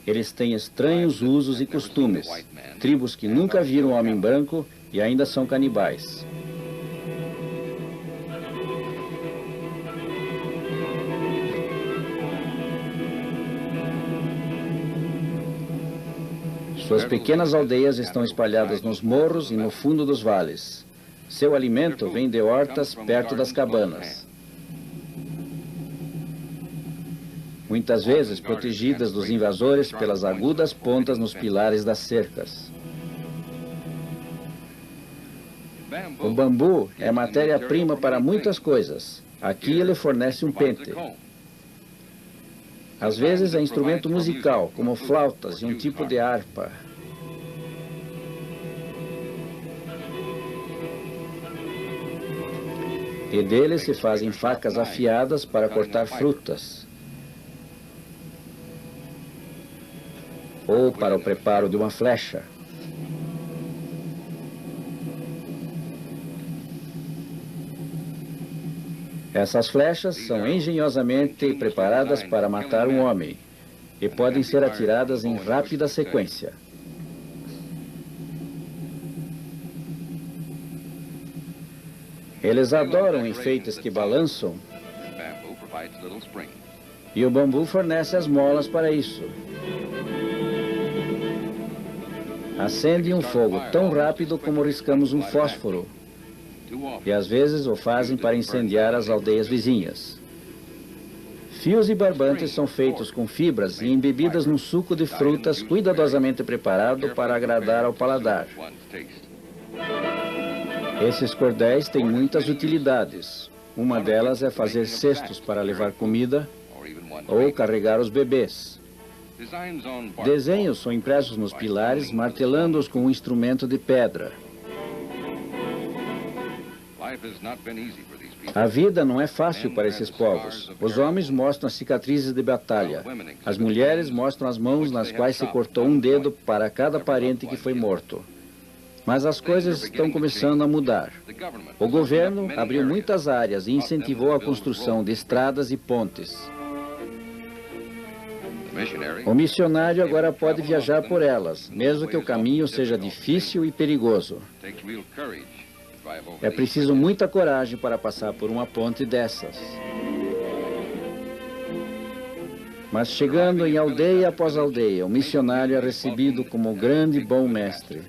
Eles têm estranhos usos e costumes, tribos que nunca viram homem branco e ainda são canibais. Suas pequenas aldeias estão espalhadas nos morros e no fundo dos vales. Seu alimento vem de hortas perto das cabanas. Muitas vezes protegidas dos invasores pelas agudas pontas nos pilares das cercas. O bambu é matéria-prima para muitas coisas. Aqui ele fornece um pente. Às vezes é instrumento musical, como flautas e um tipo de harpa. E dele se fazem facas afiadas para cortar frutas. Ou para o preparo de uma flecha. Essas flechas são engenhosamente preparadas para matar um homem e podem ser atiradas em rápida sequência. Eles adoram enfeites que balançam e o bambu fornece as molas para isso. Acendem um fogo tão rápido como riscamos um fósforo. E às vezes o fazem para incendiar as aldeias vizinhas. Fios e barbantes são feitos com fibras e embebidas num suco de frutas cuidadosamente preparado para agradar ao paladar. Esses cordéis têm muitas utilidades. Uma delas é fazer cestos para levar comida ou carregar os bebês. Desenhos são impressos nos pilares, martelando-os com um instrumento de pedra. A vida não é fácil para esses povos. Os homens mostram as cicatrizes de batalha. As mulheres mostram as mãos nas quais se cortou um dedo para cada parente que foi morto. Mas as coisas estão começando a mudar. O governo abriu muitas áreas e incentivou a construção de estradas e pontes. O missionário agora pode viajar por elas, mesmo que o caminho seja difícil e perigoso. É preciso muita coragem para passar por uma ponte dessas. Mas chegando em aldeia após aldeia, o missionário é recebido como um grande e bom mestre.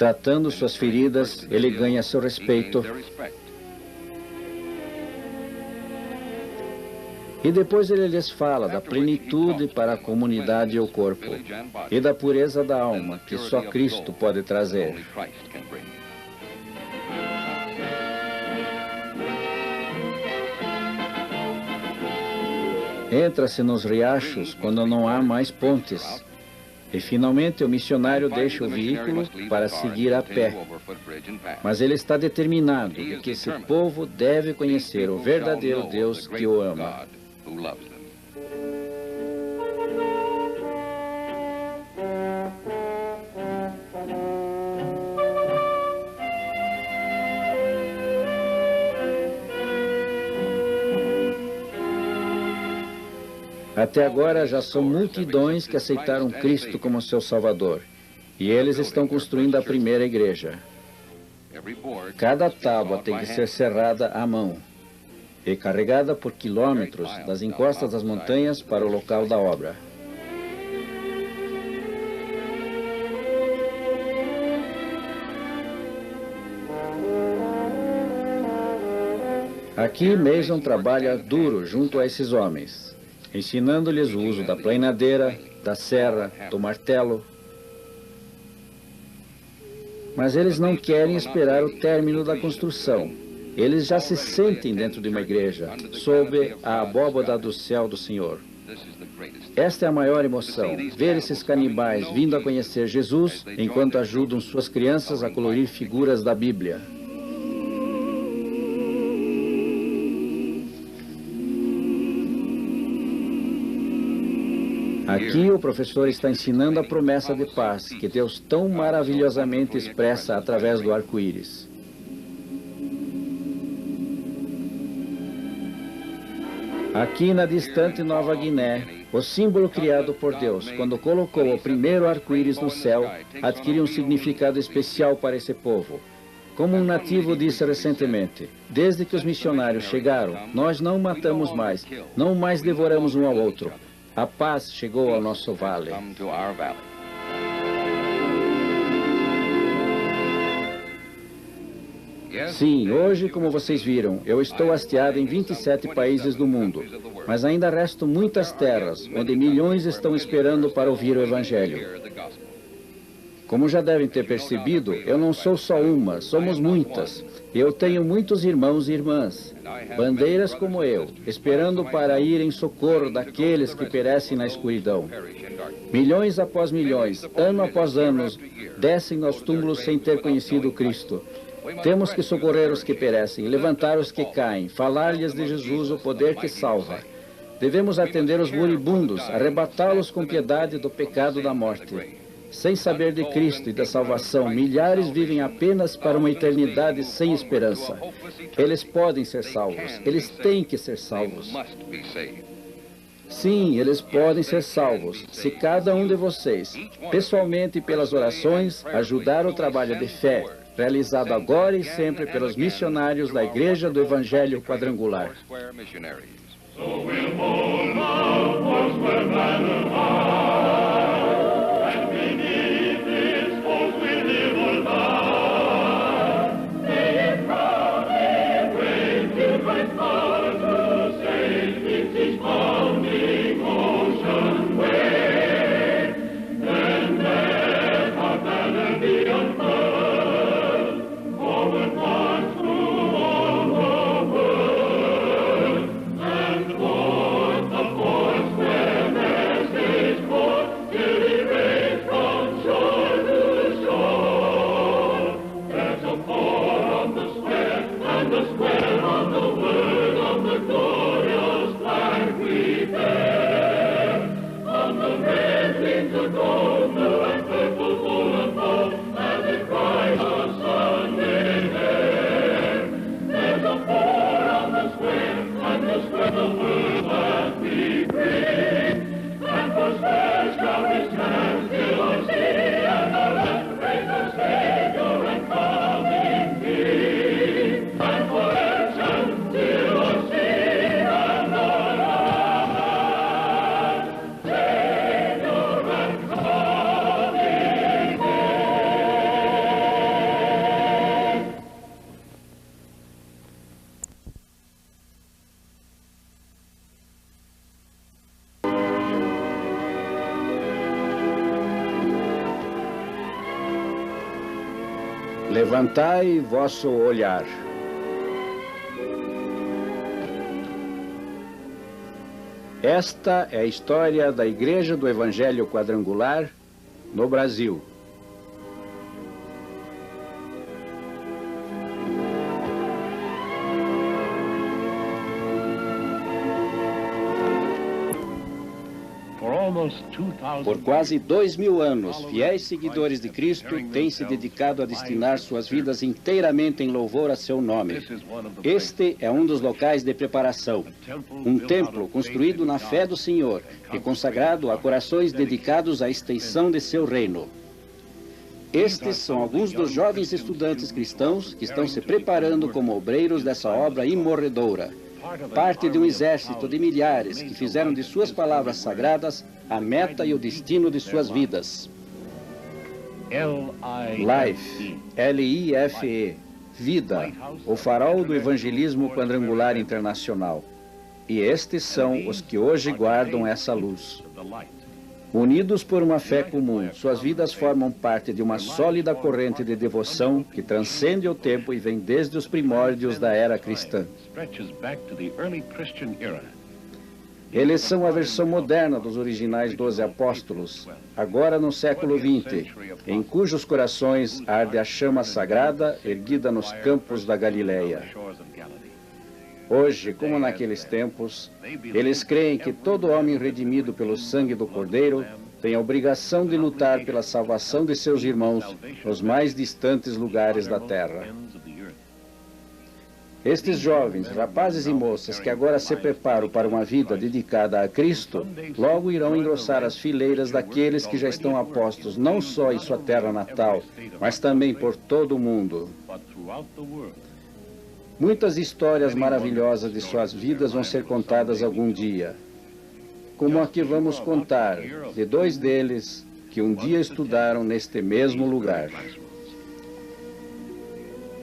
Tratando suas feridas, ele ganha seu respeito. E depois ele lhes fala da plenitude para a comunidade e o corpo, e da pureza da alma, que só Cristo pode trazer. Entra-se nos riachos quando não há mais pontes. E finalmente o missionário deixa o veículo para seguir a pé. Mas ele está determinado de que esse povo deve conhecer o verdadeiro Deus que o ama. Até agora já são multidões que aceitaram Cristo como seu Salvador. E eles estão construindo a primeira igreja. Cada tábua tem que ser serrada à mão e carregada por quilômetros das encostas das montanhas para o local da obra. Aqui Mason trabalha duro junto a esses homens, ensinando-lhes o uso da plainadeira, da serra, do martelo. Mas eles não querem esperar o término da construção. Eles já se sentem dentro de uma igreja, sob a abóbada do céu do Senhor. Esta é a maior emoção, ver esses canibais vindo a conhecer Jesus, enquanto ajudam suas crianças a colorir figuras da Bíblia. Aqui o professor está ensinando a promessa de paz que Deus tão maravilhosamente expressa através do arco-íris. Aqui na distante Nova Guiné, o símbolo criado por Deus, quando colocou o primeiro arco-íris no céu, adquiriu um significado especial para esse povo. Como um nativo disse recentemente, desde que os missionários chegaram, nós não matamos mais, não mais devoramos um ao outro. A paz chegou ao nosso vale. Sim, hoje, como vocês viram, eu estou hasteado em 27 países do mundo, mas ainda restam muitas terras onde milhões estão esperando para ouvir o Evangelho. Como já devem ter percebido, eu não sou só uma, somos muitas. Eu tenho muitos irmãos e irmãs, bandeiras como eu, esperando para ir em socorro daqueles que perecem na escuridão. Milhões após milhões, ano após ano, descem aos túmulos sem ter conhecido Cristo. Temos que socorrer os que perecem, levantar os que caem, falar-lhes de Jesus, o poder que salva. Devemos atender os moribundos, arrebatá-los com piedade do pecado da morte. Sem saber de Cristo e da salvação, milhares vivem apenas para uma eternidade sem esperança. Eles podem ser salvos, eles têm que ser salvos. Sim, eles podem ser salvos, se cada um de vocês, pessoalmente e pelas orações, ajudar o trabalho de fé, realizado agora e sempre pelos missionários da Igreja do Evangelho Quadrangular. Levantai vosso olhar. Esta é a história da Igreja do Evangelho Quadrangular no Brasil. Por quase 2000 anos, fiéis seguidores de Cristo têm se dedicado a destinar suas vidas inteiramente em louvor a seu nome. Este é um dos locais de preparação. Um templo construído na fé do Senhor e consagrado a corações dedicados à extensão de seu reino. Estes são alguns dos jovens estudantes cristãos que estão se preparando como obreiros dessa obra imorredoura. Parte de um exército de milhares que fizeram de suas palavras sagradas a meta e o destino de suas vidas. Life, L-I-F-E, vida, o farol do evangelismo quadrangular internacional. E estes são os que hoje guardam essa luz. Unidos por uma fé comum, suas vidas formam parte de uma sólida corrente de devoção que transcende o tempo e vem desde os primórdios da era cristã. Eles são a versão moderna dos originais 12 apóstolos, agora no século XX, em cujos corações arde a chama sagrada erguida nos campos da Galileia. Hoje, como naqueles tempos, eles creem que todo homem redimido pelo sangue do Cordeiro tem a obrigação de lutar pela salvação de seus irmãos nos mais distantes lugares da terra. Estes jovens, rapazes e moças que agora se preparam para uma vida dedicada a Cristo, logo irão engrossar as fileiras daqueles que já estão apostos não só em sua terra natal, mas também por todo o mundo. Muitas histórias maravilhosas de suas vidas vão ser contadas algum dia, como a que vamos contar de dois deles que um dia estudaram neste mesmo lugar.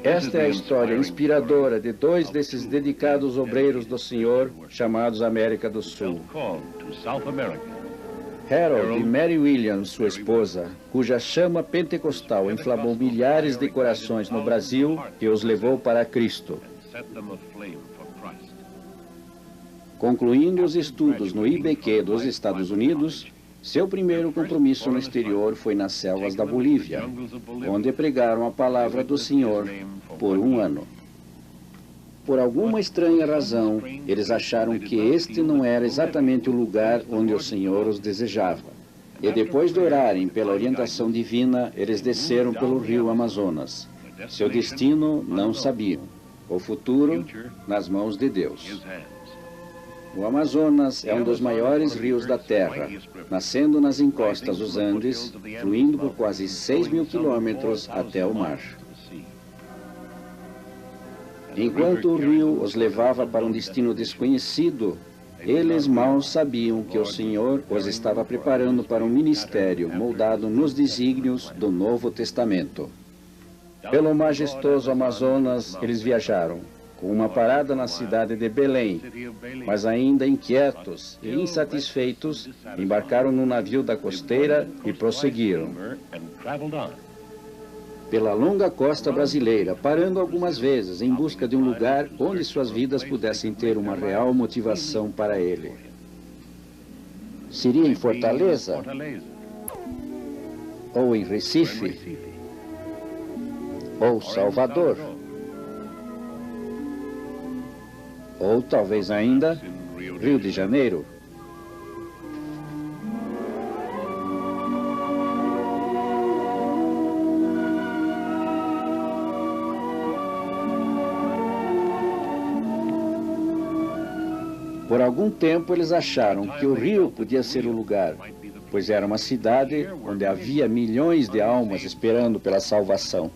Esta é a história inspiradora de dois desses dedicados obreiros do Senhor, chamados América do Sul. Harold e Mary Williams, sua esposa, cuja chama pentecostal inflamou milhares de corações no Brasil e os levou para Cristo. Concluindo os estudos no IBQ dos Estados Unidos, seu primeiro compromisso no exterior foi nas selvas da Bolívia, onde pregaram a palavra do Senhor por um ano. Por alguma estranha razão, eles acharam que este não era exatamente o lugar onde o Senhor os desejava. E depois de orarem pela orientação divina, eles desceram pelo rio Amazonas. Seu destino não sabiam. O futuro nas mãos de Deus. O Amazonas é um dos maiores rios da Terra, nascendo nas encostas dos Andes, fluindo por quase 6.000 quilômetros até o mar. Enquanto o rio os levava para um destino desconhecido, eles mal sabiam que o Senhor os estava preparando para um ministério moldado nos desígnios do Novo Testamento. Pelo majestoso Amazonas, eles viajaram, com uma parada na cidade de Belém, mas ainda inquietos e insatisfeitos, embarcaram num navio da costeira e prosseguiram pela longa costa brasileira, parando algumas vezes em busca de um lugar onde suas vidas pudessem ter uma real motivação para ele. Seria em Fortaleza? Ou em Recife? Ou Salvador? Ou talvez ainda Rio de Janeiro? Por algum tempo eles acharam que o rio podia ser o lugar, pois era uma cidade onde havia milhões de almas esperando pela salvação.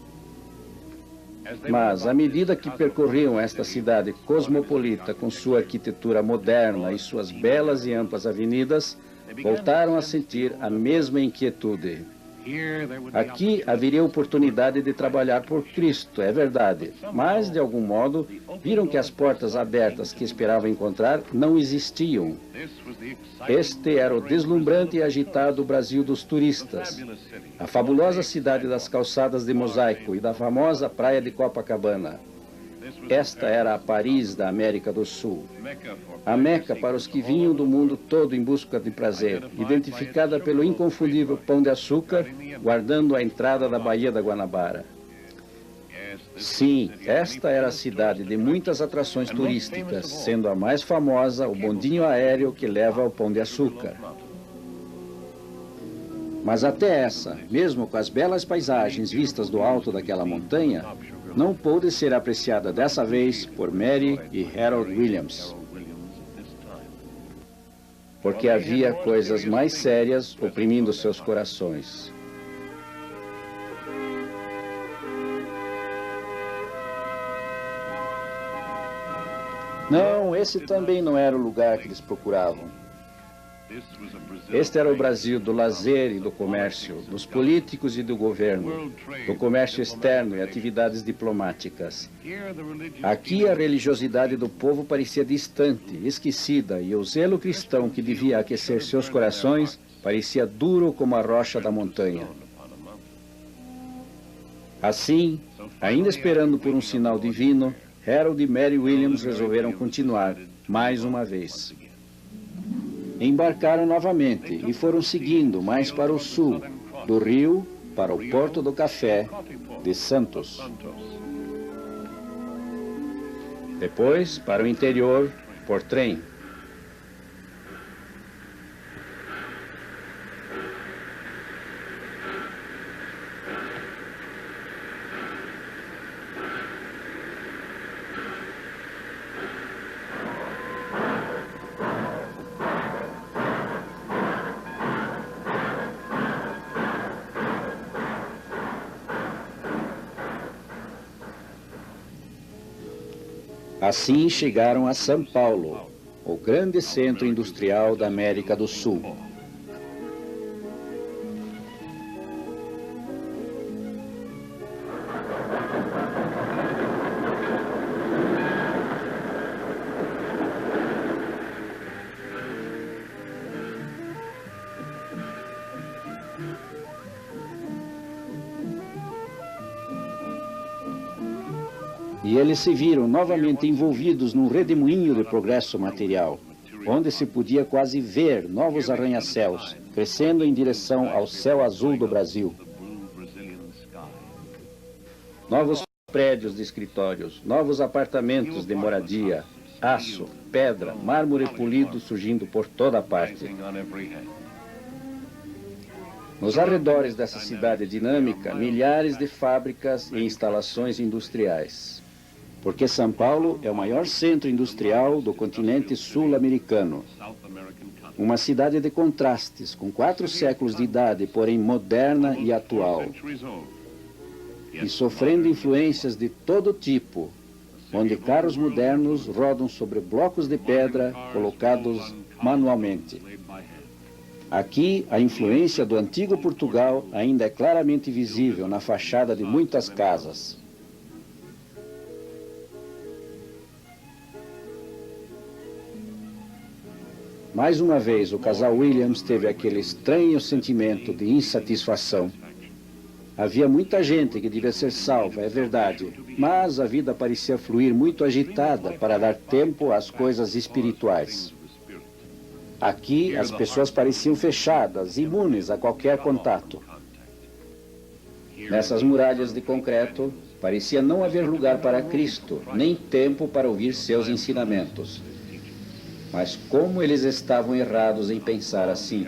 Mas, à medida que percorriam esta cidade cosmopolita com sua arquitetura moderna e suas belas e amplas avenidas, voltaram a sentir a mesma inquietude. Aqui haveria oportunidade de trabalhar por Cristo, é verdade, mas, de algum modo, viram que as portas abertas que esperavam encontrar não existiam. Este era o deslumbrante e agitado Brasil dos turistas, a fabulosa cidade das calçadas de mosaico e da famosa praia de Copacabana. Esta era a Paris da América do Sul, a Meca para os que vinham do mundo todo em busca de prazer, identificada pelo inconfundível Pão de Açúcar, guardando a entrada da Baía da Guanabara. Sim, esta era a cidade de muitas atrações turísticas, sendo a mais famosa o bondinho aéreo que leva ao Pão de Açúcar. Mas até essa, mesmo com as belas paisagens vistas do alto daquela montanha, não pôde ser apreciada dessa vez por Mary e Harold Williams. Porque havia coisas mais sérias oprimindo seus corações. Não, esse também não era o lugar que eles procuravam. Este era o Brasil do lazer e do comércio, dos políticos e do governo, do comércio externo e atividades diplomáticas. Aqui a religiosidade do povo parecia distante, esquecida, e o zelo cristão que devia aquecer seus corações parecia duro como a rocha da montanha. Assim, ainda esperando por um sinal divino, Harold e Mary Williams resolveram continuar, mais uma vez. Embarcaram novamente e foram seguindo mais para o sul, do rio para o Porto do Café de Santos. Depois, para o interior, por trem. Assim chegaram a São Paulo, o grande centro industrial da América do Sul. E eles se viram novamente envolvidos num redemoinho de progresso material, onde se podia quase ver novos arranha-céus, crescendo em direção ao céu azul do Brasil. Novos prédios de escritórios, novos apartamentos de moradia, aço, pedra, mármore polido surgindo por toda parte. Nos arredores dessa cidade dinâmica, milhares de fábricas e instalações industriais. porque São Paulo é o maior centro industrial do continente sul-americano. Uma cidade de contrastes, com 4 séculos de idade, porém moderna e atual. E sofrendo influências de todo tipo, onde carros modernos rodam sobre blocos de pedra colocados manualmente. Aqui, a influência do antigo Portugal ainda é claramente visível na fachada de muitas casas. Mais uma vez, o casal Williams teve aquele estranho sentimento de insatisfação. Havia muita gente que devia ser salva, é verdade, mas a vida parecia fluir muito agitada para dar tempo às coisas espirituais. Aqui, as pessoas pareciam fechadas, imunes a qualquer contato. Nessas muralhas de concreto, parecia não haver lugar para Cristo, nem tempo para ouvir seus ensinamentos. Mas como eles estavam errados em pensar assim?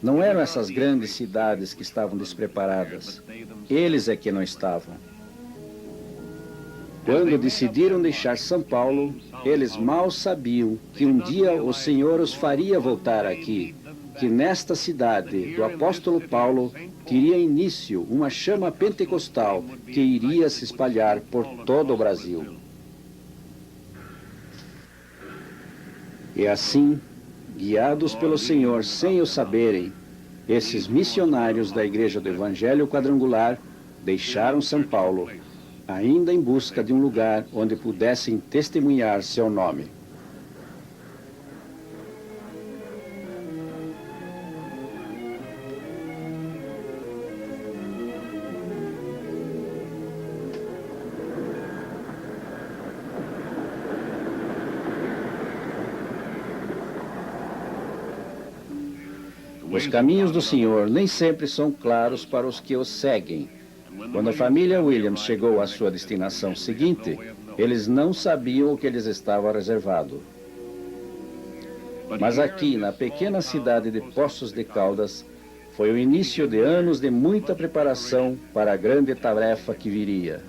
Não eram essas grandes cidades que estavam despreparadas. Eles é que não estavam. Quando decidiram deixar São Paulo, eles mal sabiam que um dia o Senhor os faria voltar aqui, que nesta cidade do apóstolo Paulo teria início uma chama pentecostal que iria se espalhar por todo o Brasil. E assim, guiados pelo Senhor sem o saberem, esses missionários da Igreja do Evangelho Quadrangular deixaram São Paulo, ainda em busca de um lugar onde pudessem testemunhar seu nome. Os caminhos do Senhor nem sempre são claros para os que os seguem. Quando a família Williams chegou à sua destinação seguinte, eles não sabiam o que lhes estava reservado. Mas aqui, na pequena cidade de Poços de Caldas, foi o início de anos de muita preparação para a grande tarefa que viria.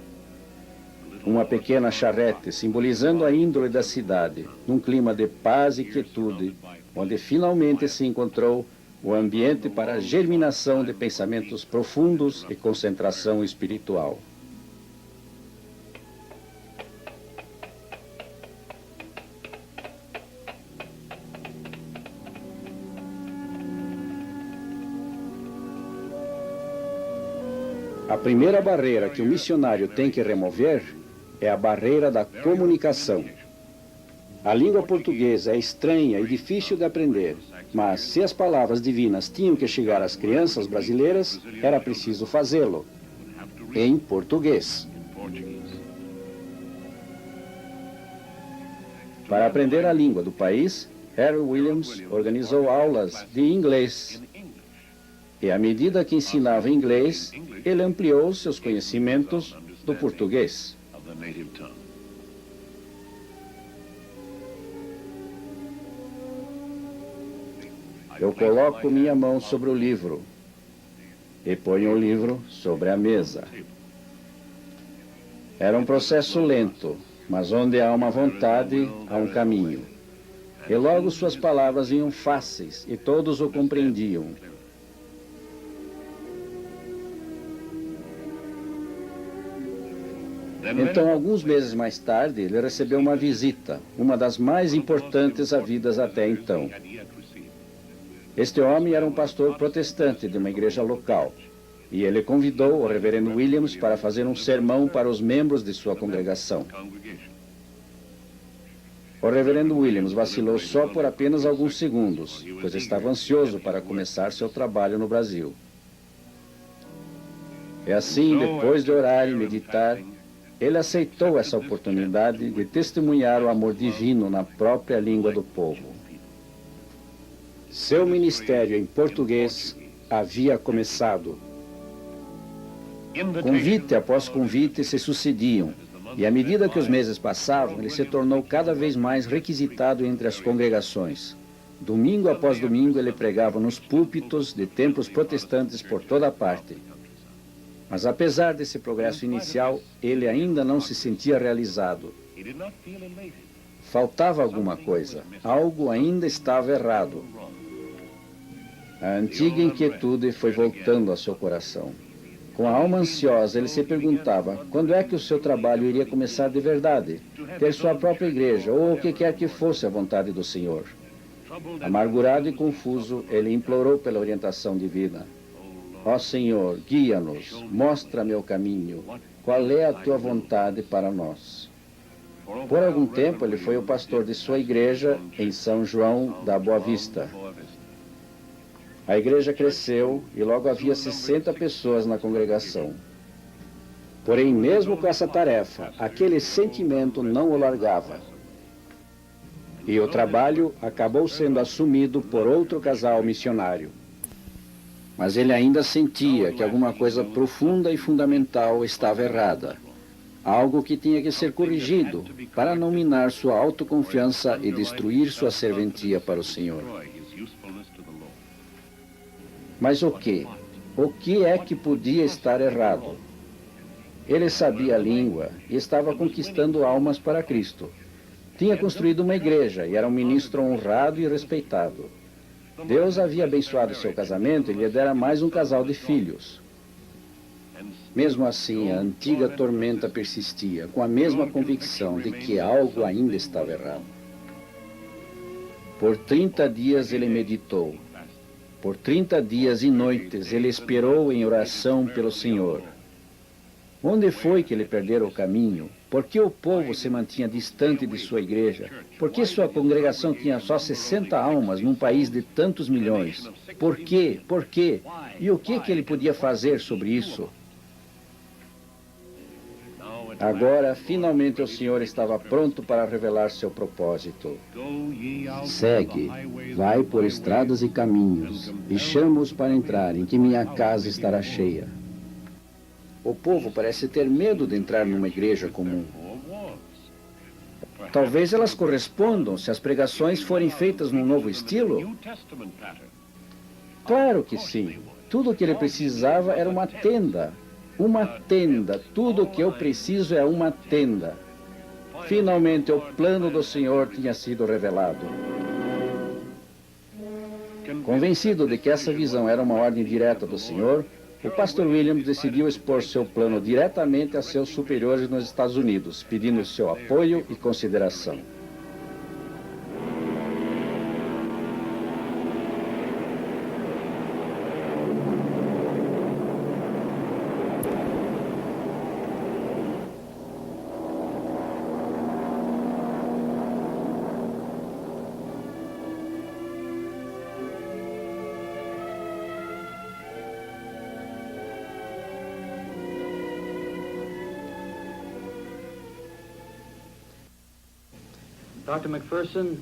Uma pequena charrete simbolizando a índole da cidade, num clima de paz e quietude, onde finalmente se encontrou o ambiente para a germinação de pensamentos profundos e concentração espiritual. A primeira barreira que o missionário tem que remover é a barreira da comunicação. A língua portuguesa é estranha e difícil de aprender, mas se as palavras divinas tinham que chegar às crianças brasileiras, era preciso fazê-lo em português. Para aprender a língua do país, Harry Williams organizou aulas de inglês. E à medida que ensinava inglês, ele ampliou seus conhecimentos do português. Eu coloco minha mão sobre o livro e ponho o livro sobre a mesa. Era um processo lento, mas onde há uma vontade, há um caminho. E logo suas palavras vinham fáceis e todos o compreendiam. Então, alguns meses mais tarde, ele recebeu uma visita, uma das mais importantes havidas até então. Este homem era um pastor protestante de uma igreja local, e ele convidou o reverendo Williams para fazer um sermão para os membros de sua congregação. O reverendo Williams vacilou só por apenas alguns segundos, pois estava ansioso para começar seu trabalho no Brasil. E assim, depois de orar e meditar, ele aceitou essa oportunidade de testemunhar o amor divino na própria língua do povo. Seu ministério em português havia começado. Convite após convite se sucediam, e à medida que os meses passavam, ele se tornou cada vez mais requisitado entre as congregações. Domingo após domingo, ele pregava nos púlpitos de templos protestantes por toda parte. Mas apesar desse progresso inicial, ele ainda não se sentia realizado. Faltava alguma coisa. Algo ainda estava errado. A antiga inquietude foi voltando ao seu coração. Com a alma ansiosa, ele se perguntava quando é que o seu trabalho iria começar de verdade, ter sua própria igreja, ou o que quer que fosse a vontade do Senhor. Amargurado e confuso, ele implorou pela orientação divina. Ó Senhor, guia-nos, mostra-me o caminho, qual é a tua vontade para nós? Por algum tempo, ele foi o pastor de sua igreja em São João da Boa Vista. A igreja cresceu e logo havia 60 pessoas na congregação. Porém, mesmo com essa tarefa, aquele sentimento não o largava. E o trabalho acabou sendo assumido por outro casal missionário. Mas ele ainda sentia que alguma coisa profunda e fundamental estava errada. Algo que tinha que ser corrigido para não minar sua autoconfiança e destruir sua serventia para o Senhor. Mas o que? O que é que podia estar errado? Ele sabia a língua e estava conquistando almas para Cristo. Tinha construído uma igreja e era um ministro honrado e respeitado. Deus havia abençoado seu casamento e lhe dera mais um casal de filhos. Mesmo assim, a antiga tormenta persistia, com a mesma convicção de que algo ainda estava errado. Por 30 dias ele meditou. Por 30 dias e noites ele esperou em oração pelo Senhor. Onde foi que ele perdera o caminho? Por que o povo se mantinha distante de sua igreja? Por que sua congregação tinha só 60 almas num país de tantos milhões? Por quê? Por quê? E o que ele podia fazer sobre isso? Agora, finalmente, o Senhor estava pronto para revelar seu propósito. Segue, vai por estradas e caminhos, e chama-os para entrarem, que minha casa estará cheia. O povo parece ter medo de entrar numa igreja comum. Talvez elas correspondam se as pregações forem feitas num novo estilo? Claro que sim. Tudo o que ele precisava era uma tenda. Uma tenda. Tudo o que eu preciso é uma tenda. Finalmente, o plano do Senhor tinha sido revelado. Convencido de que essa visão era uma ordem direta do Senhor, o pastor Williams decidiu expor seu plano diretamente a seus superiores nos Estados Unidos, pedindo seu apoio e consideração.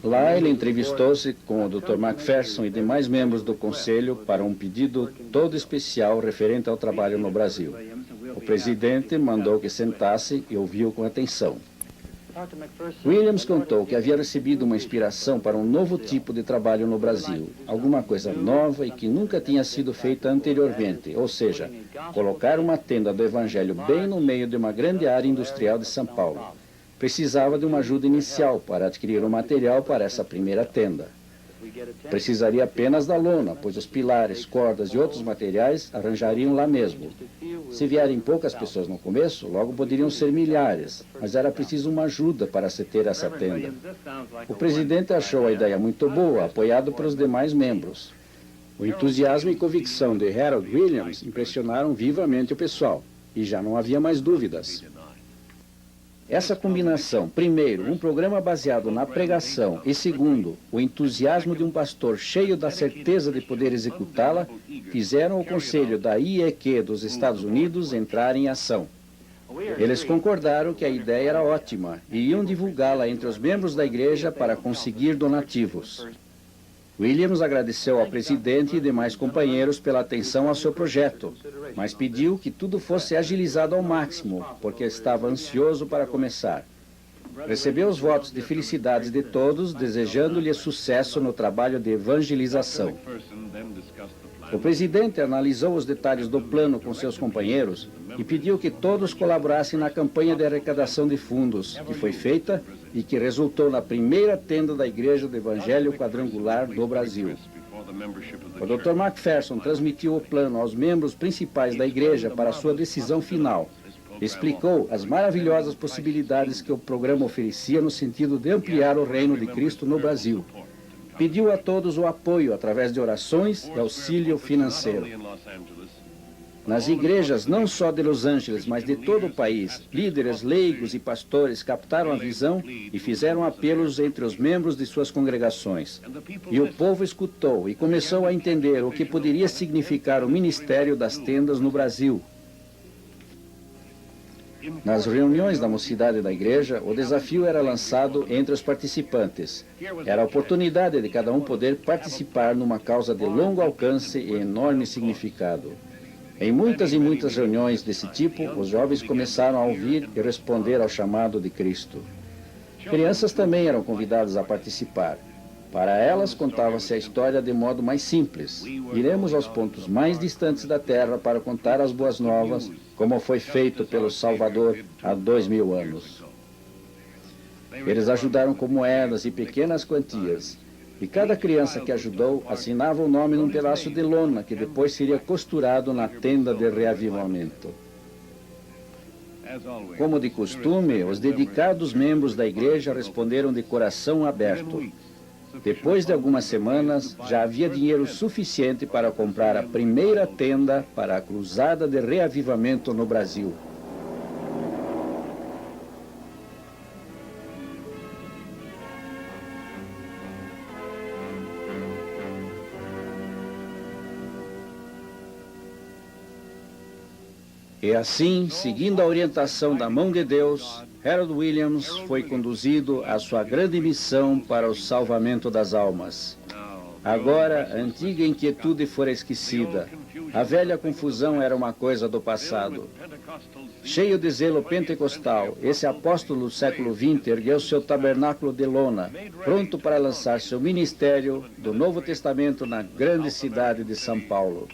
Lá ele entrevistou-se com o Dr. McPherson e demais membros do conselho para um pedido todo especial referente ao trabalho no Brasil. O presidente mandou que sentasse e ouviu com atenção. Williams contou que havia recebido uma inspiração para um novo tipo de trabalho no Brasil, alguma coisa nova e que nunca tinha sido feita anteriormente, ou seja, colocar uma tenda do Evangelho bem no meio de uma grande área industrial de São Paulo. Precisava de uma ajuda inicial para adquirir o material para essa primeira tenda. Precisaria apenas da lona, pois os pilares, cordas e outros materiais arranjariam lá mesmo. Se vierem poucas pessoas no começo, logo poderiam ser milhares, mas era preciso uma ajuda para se ter essa tenda. O presidente achou a ideia muito boa, apoiado pelos demais membros. O entusiasmo e convicção de Harold Williams impressionaram vivamente o pessoal, e já não havia mais dúvidas. Essa combinação, primeiro, um programa baseado na pregação e, segundo, o entusiasmo de um pastor cheio da certeza de poder executá-la, fizeram o conselho da IEQ dos Estados Unidos entrar em ação. Eles concordaram que a ideia era ótima e iam divulgá-la entre os membros da igreja para conseguir donativos. Williams agradeceu ao presidente e demais companheiros pela atenção ao seu projeto, mas pediu que tudo fosse agilizado ao máximo, porque estava ansioso para começar. Recebeu os votos de felicidades de todos, desejando-lhe sucesso no trabalho de evangelização. O presidente analisou os detalhes do plano com seus companheiros e pediu que todos colaborassem na campanha de arrecadação de fundos, que foi feita e que resultou na primeira tenda da Igreja do Evangelho Quadrangular do Brasil. O Dr. Macpherson transmitiu o plano aos membros principais da igreja para sua decisão final. Explicou as maravilhosas possibilidades que o programa oferecia no sentido de ampliar o reino de Cristo no Brasil. Pediu a todos o apoio através de orações e auxílio financeiro. Nas igrejas, não só de Los Angeles, mas de todo o país, líderes, leigos e pastores captaram a visão e fizeram apelos entre os membros de suas congregações. E o povo escutou e começou a entender o que poderia significar o ministério das tendas no Brasil. Nas reuniões da mocidade da igreja, o desafio era lançado entre os participantes. Era a oportunidade de cada um poder participar numa causa de longo alcance e enorme significado. Em muitas e muitas reuniões desse tipo, os jovens começaram a ouvir e responder ao chamado de Cristo. Crianças também eram convidadas a participar. Para elas, contava-se a história de modo mais simples. Iremos aos pontos mais distantes da terra para contar as boas novas, como foi feito pelo Salvador há 2000 anos. Eles ajudaram com moedas e pequenas quantias. E cada criança que ajudou assinava o nome num pedaço de lona que depois seria costurado na tenda de reavivamento. Como de costume, os dedicados membros da igreja responderam de coração aberto. Depois de algumas semanas, já havia dinheiro suficiente para comprar a primeira tenda para a cruzada de reavivamento no Brasil. E assim, seguindo a orientação da mão de Deus, Harold Williams foi conduzido à sua grande missão para o salvamento das almas. Agora, a antiga inquietude fora esquecida. A velha confusão era uma coisa do passado. Cheio de zelo pentecostal, esse apóstolo do século XX ergueu seu tabernáculo de lona, pronto para lançar seu ministério do Novo Testamento na grande cidade de São Paulo.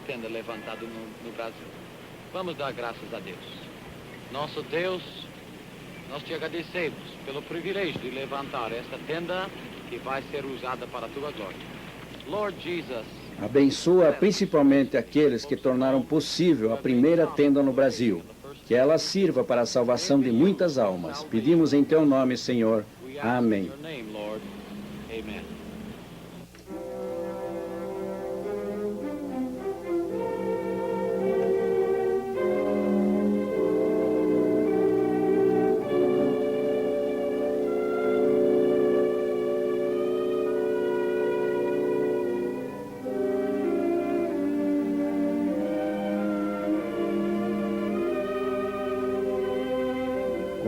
Tenda levantada no Brasil. Vamos dar graças a Deus. Nosso Deus, nós te agradecemos pelo privilégio de levantar esta tenda que vai ser usada para a tua glória. Lord Jesus, abençoa principalmente aqueles que tornaram possível a primeira tenda no Brasil, que ela sirva para a salvação de muitas almas. Pedimos em teu nome, Senhor. Amém. Amém.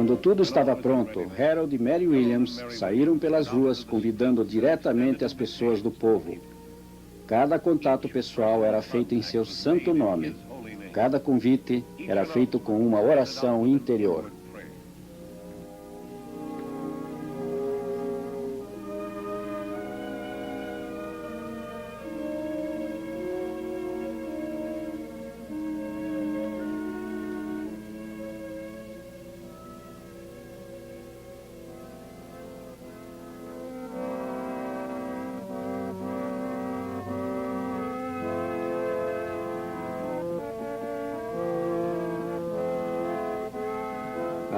Quando tudo estava pronto, Harold e Mary Williams saíram pelas ruas convidando diretamente as pessoas do povo. Cada contato pessoal era feito em seu santo nome. Cada convite era feito com uma oração interior.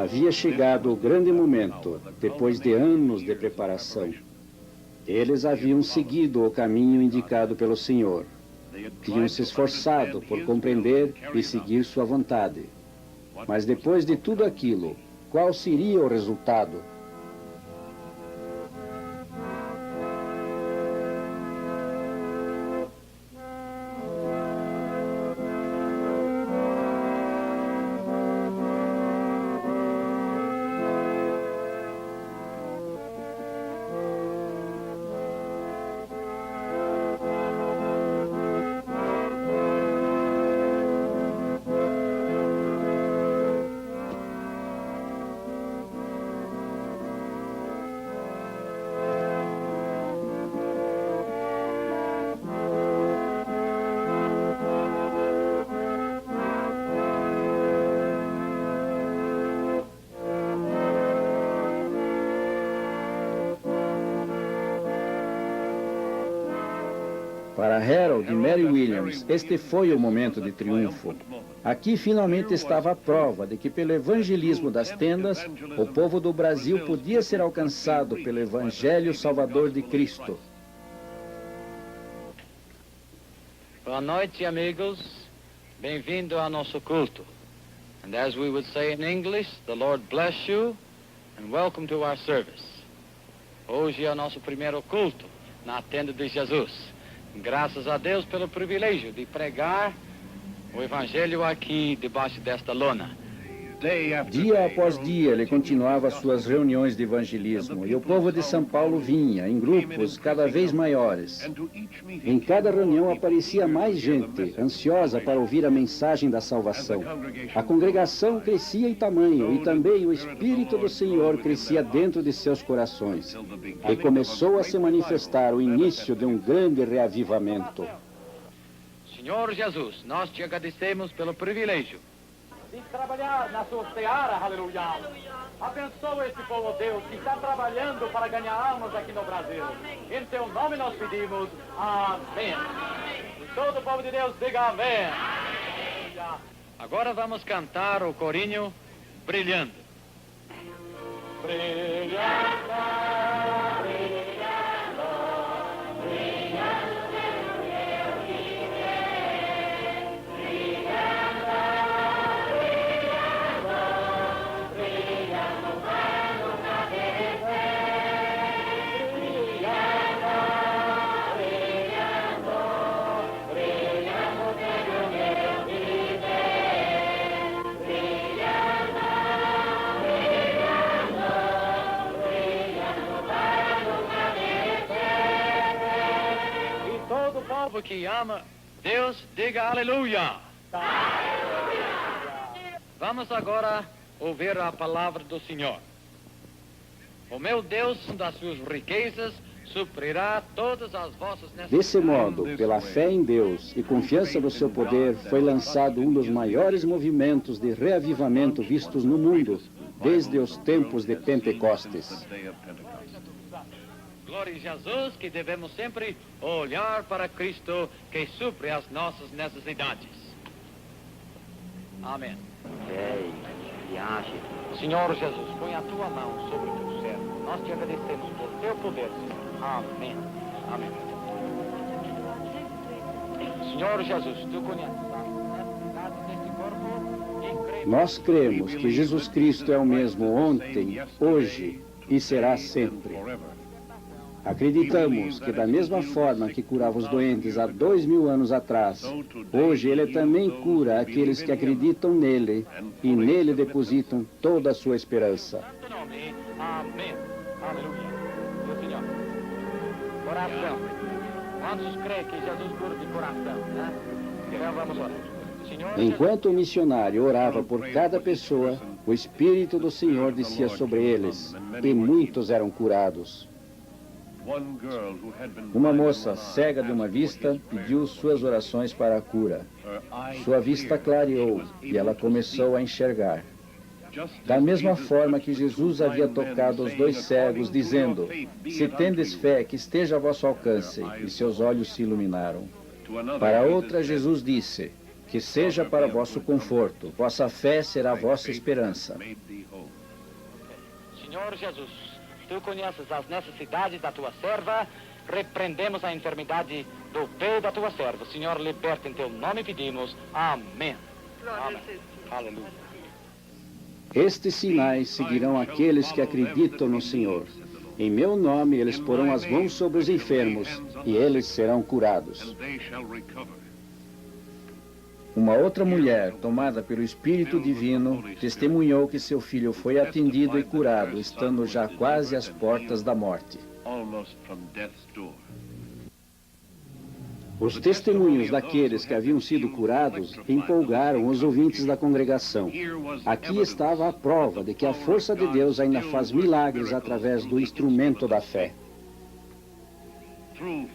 Havia chegado o grande momento, depois de anos de preparação. Eles haviam seguido o caminho indicado pelo Senhor. Tinham se esforçado por compreender e seguir sua vontade. Mas depois de tudo aquilo, qual seria o resultado? Para Harold e Mary Williams, este foi o momento de triunfo. Aqui finalmente estava a prova de que pelo evangelismo das tendas, o povo do Brasil podia ser alcançado pelo Evangelho Salvador de Cristo. Boa noite, amigos. Bem-vindo ao nosso culto. And as we would say in English, the Lord bless you and welcome to our service. Hoje é o nosso primeiro culto na tenda de Jesus. Graças a Deus pelo privilégio de pregar o Evangelho aqui debaixo desta lona. Dia após dia ele continuava suas reuniões de evangelismo e o povo de São Paulo vinha em grupos cada vez maiores. Em cada reunião aparecia mais gente, ansiosa para ouvir a mensagem da salvação. A congregação crescia em tamanho e também o Espírito do Senhor crescia dentro de seus corações. E começou a se manifestar o início de um grande reavivamento. Senhor Jesus, nós te agradecemos pelo privilégio de trabalhar na sua seara, aleluia. Abençoa esse povo, Deus, que está trabalhando para ganhar almas aqui no Brasil. Em teu nome nós pedimos, amém. E todo o povo de Deus diga amém. Agora vamos cantar o corinho Brilhando. Brilhando, brilhando. Que ama Deus, diga aleluia. Vamos agora ouvir a palavra do Senhor. O meu Deus, das suas riquezas, suprirá todas as vossas necessidades. Desse modo, pela fé em Deus e confiança no seu poder, foi lançado um dos maiores movimentos de reavivamento vistos no mundo, desde os tempos de Pentecostes. Glória a Jesus, que devemos sempre olhar para Cristo, que supre as nossas necessidades. Amém. Senhor Jesus, põe a tua mão sobre o teu servo. Nós te agradecemos por teu poder, Senhor. Amém. Amém. Senhor Jesus, tu conheces as necessidades deste corpo. Nós cremos que Jesus Cristo é o mesmo ontem, hoje e será sempre. Acreditamos que da mesma forma que curava os doentes há 2000 anos atrás, hoje Ele também cura aqueles que acreditam nele e nele depositam toda a sua esperança. Amém. Aleluia. Meu Senhor. Coração. Quantos creem que Jesus cura de coração, né? Então vamos orar. Enquanto o missionário orava por cada pessoa, o Espírito do Senhor descia sobre eles, e muitos eram curados. Uma moça cega de uma vista pediu suas orações para a cura. Sua vista clareou e ela começou a enxergar. Da mesma forma que Jesus havia tocado os dois cegos, dizendo: "Se tendes fé, que esteja a vosso alcance", e seus olhos se iluminaram. Para outra, Jesus disse: "Que seja para vosso conforto, vossa fé será a vossa esperança." Senhor Jesus, tu conheces as necessidades da tua serva, repreendemos a enfermidade do pé da tua serva. Senhor, liberta em teu nome pedimos. Amém. Amém. Aleluia. Estes sinais seguirão aqueles que acreditam no Senhor. Em meu nome eles porão as mãos sobre os enfermos e eles serão curados. Uma outra mulher, tomada pelo Espírito Divino, testemunhou que seu filho foi atendido e curado, estando já quase às portas da morte. Os testemunhos daqueles que haviam sido curados empolgaram os ouvintes da congregação. Aqui estava a prova de que a força de Deus ainda faz milagres através do instrumento da fé.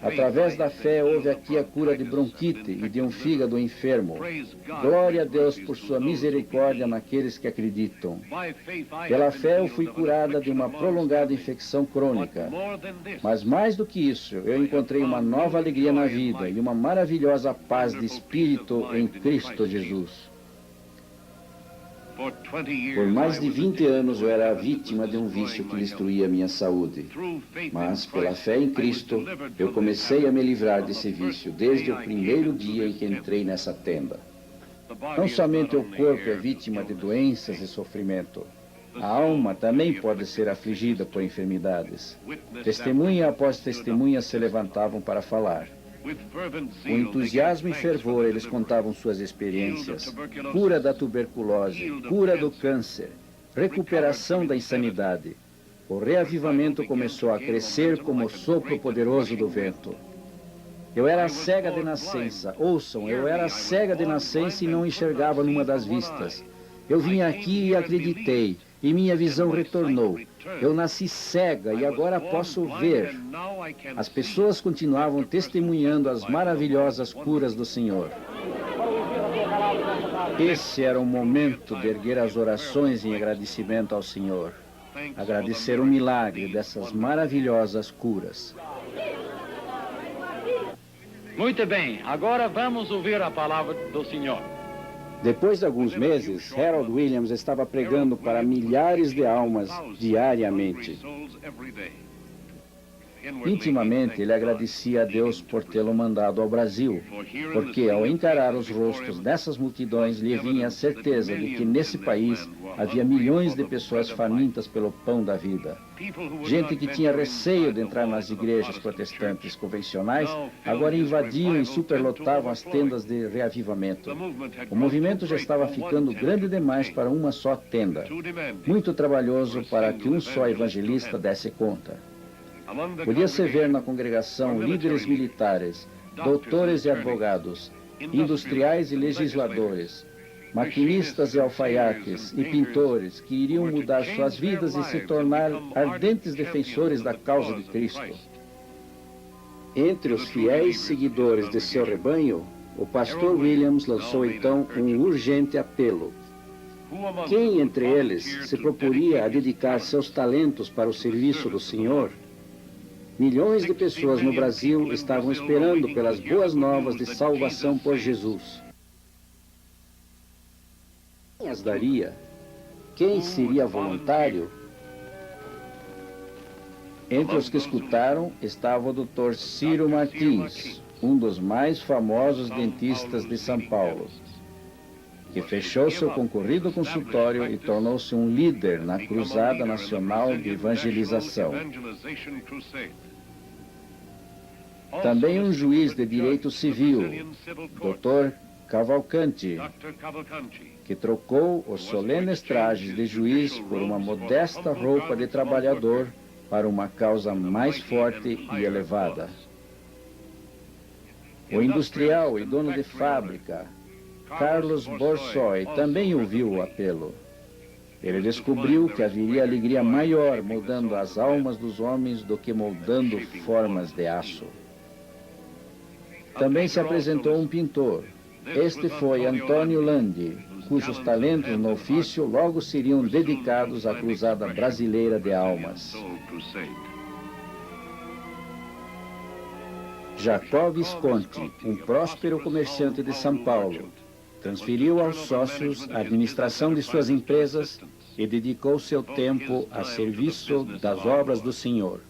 Através da fé houve aqui a cura de bronquite e de um fígado enfermo. Glória a Deus por sua misericórdia naqueles que acreditam. Pela fé eu fui curada de uma prolongada infecção crônica. Mas mais do que isso, eu encontrei uma nova alegria na vida e uma maravilhosa paz de espírito em Cristo Jesus. Por mais de 20 anos eu era vítima de um vício que destruía minha saúde. Mas, pela fé em Cristo, eu comecei a me livrar desse vício desde o primeiro dia em que entrei nessa tenda. Não somente o corpo é vítima de doenças e sofrimento. A alma também pode ser afligida por enfermidades. Testemunha após testemunha se levantavam para falar. Com entusiasmo e fervor, eles contavam suas experiências. Cura da tuberculose, cura do câncer, recuperação da insanidade. O reavivamento começou a crescer como o sopro poderoso do vento. Eu era cega de nascença. Ouçam, eu era cega de nascença e não enxergava numa das vistas. Eu vim aqui e acreditei, e minha visão retornou. Eu nasci cega e agora posso ver. As pessoas continuavam testemunhando as maravilhosas curas do Senhor. Esse era o momento de erguer as orações em agradecimento ao Senhor. Agradecer o milagre dessas maravilhosas curas. Muito bem, agora vamos ouvir a palavra do Senhor. Depois de alguns meses, Harold Williams estava pregando para milhares de almas diariamente. Intimamente, ele agradecia a Deus por tê-lo mandado ao Brasil, porque ao encarar os rostos dessas multidões, lhe vinha a certeza de que nesse país havia milhões de pessoas famintas pelo pão da vida. Gente que tinha receio de entrar nas igrejas protestantes convencionais, agora invadiam e superlotavam as tendas de reavivamento. O movimento já estava ficando grande demais para uma só tenda. Muito trabalhoso para que um só evangelista desse conta. Podia-se ver na congregação líderes militares, doutores e advogados, industriais e legisladores, maquinistas e alfaiates e pintores que iriam mudar suas vidas e se tornar ardentes defensores da causa de Cristo. Entre os fiéis seguidores de seu rebanho, o pastor Williams lançou então um urgente apelo. Quem entre eles se proporia a dedicar seus talentos para o serviço do Senhor? Milhões de pessoas no Brasil estavam esperando pelas boas novas de salvação por Jesus. Quem as daria? Quem seria voluntário? Entre os que escutaram estava o Dr. Ciro Martins, um dos mais famosos dentistas de São Paulo, que fechou seu concorrido consultório e tornou-se um líder na Cruzada Nacional de Evangelização. Também um juiz de direito civil, Dr. Cavalcanti, que trocou os solenes trajes de juiz por uma modesta roupa de trabalhador para uma causa mais forte e elevada. O industrial e dono de fábrica, Carlos Borsoi também ouviu o apelo. Ele descobriu que haveria alegria maior moldando as almas dos homens do que moldando formas de aço. Também se apresentou um pintor. Este foi Antônio Landi, cujos talentos no ofício logo seriam dedicados à cruzada brasileira de almas. Jacó Visconti, um próspero comerciante de São Paulo, transferiu aos sócios a administração de suas empresas e dedicou seu tempo a serviço das obras do Senhor.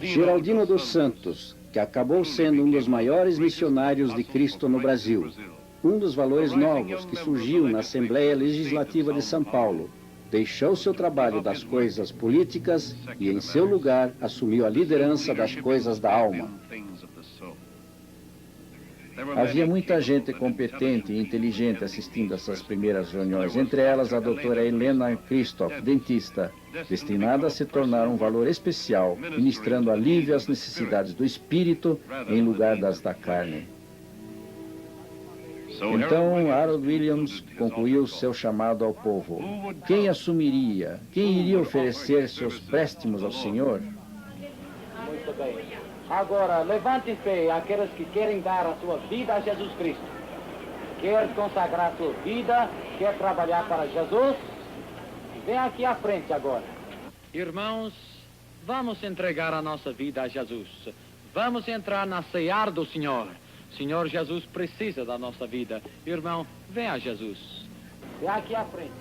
Geraldino dos Santos, que acabou sendo um dos maiores missionários de Cristo no Brasil, um dos valores novos que surgiu na Assembleia Legislativa de São Paulo, deixou seu trabalho das coisas políticas e, em seu lugar, assumiu a liderança das coisas da alma. Havia muita gente competente e inteligente assistindo essas primeiras reuniões, entre elas a doutora Helena Christoph, dentista, destinada a se tornar um valor especial, ministrando alívio às necessidades do espírito em lugar das da carne. Então, Harold Williams concluiu seu chamado ao povo. Quem assumiria, quem iria oferecer seus préstimos ao Senhor? Muito bem. Agora, levante em pé aqueles que querem dar a sua vida a Jesus Cristo. Quer consagrar a sua vida, quer trabalhar para Jesus? Vem aqui à frente agora. Irmãos, vamos entregar a nossa vida a Jesus. Vamos entrar na seara do Senhor. Senhor Jesus precisa da nossa vida. Irmão, vem a Jesus. Vem aqui à frente.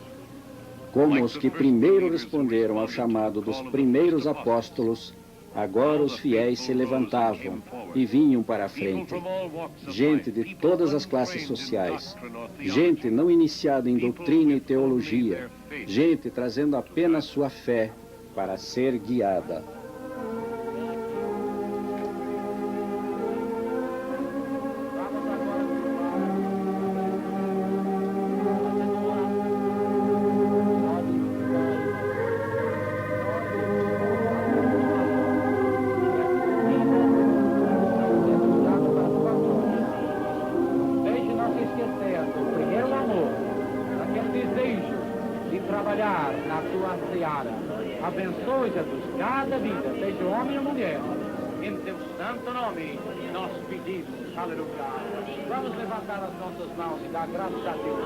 Como os que primeiro responderam ao chamado dos primeiros apóstolos, agora os fiéis se levantavam e vinham para a frente. Gente de todas as classes sociais, gente não iniciada em doutrina e teologia, gente trazendo apenas sua fé para ser guiada. Abençoe, Jesus, cada vida, seja homem ou mulher. Em teu santo nome, nós pedimos, aleluia. Vamos levantar as nossas mãos e dar graças a Deus.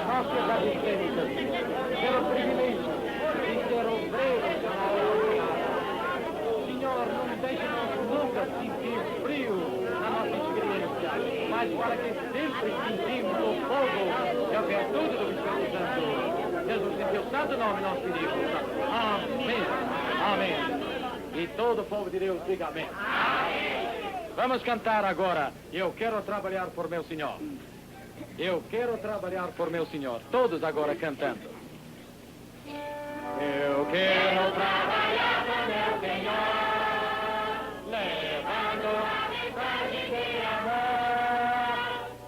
Nós te agradecemos, Jesus, pelo privilégio de ser obreiros da nossa. Senhor, não deixe-nos nunca sentir frio na nossa experiência, mas para que sempre sentimos o fogo e a virtude do Espírito Santo. Jesus, em teu santo nome nós pedimos. Amém. Amém. E todo o povo de Deus diga amém. Amém. Vamos cantar agora. Eu quero trabalhar por meu Senhor. Eu quero trabalhar por meu Senhor. Todos agora cantando. Eu quero trabalhar por meu Senhor, levando a mensagem de amor.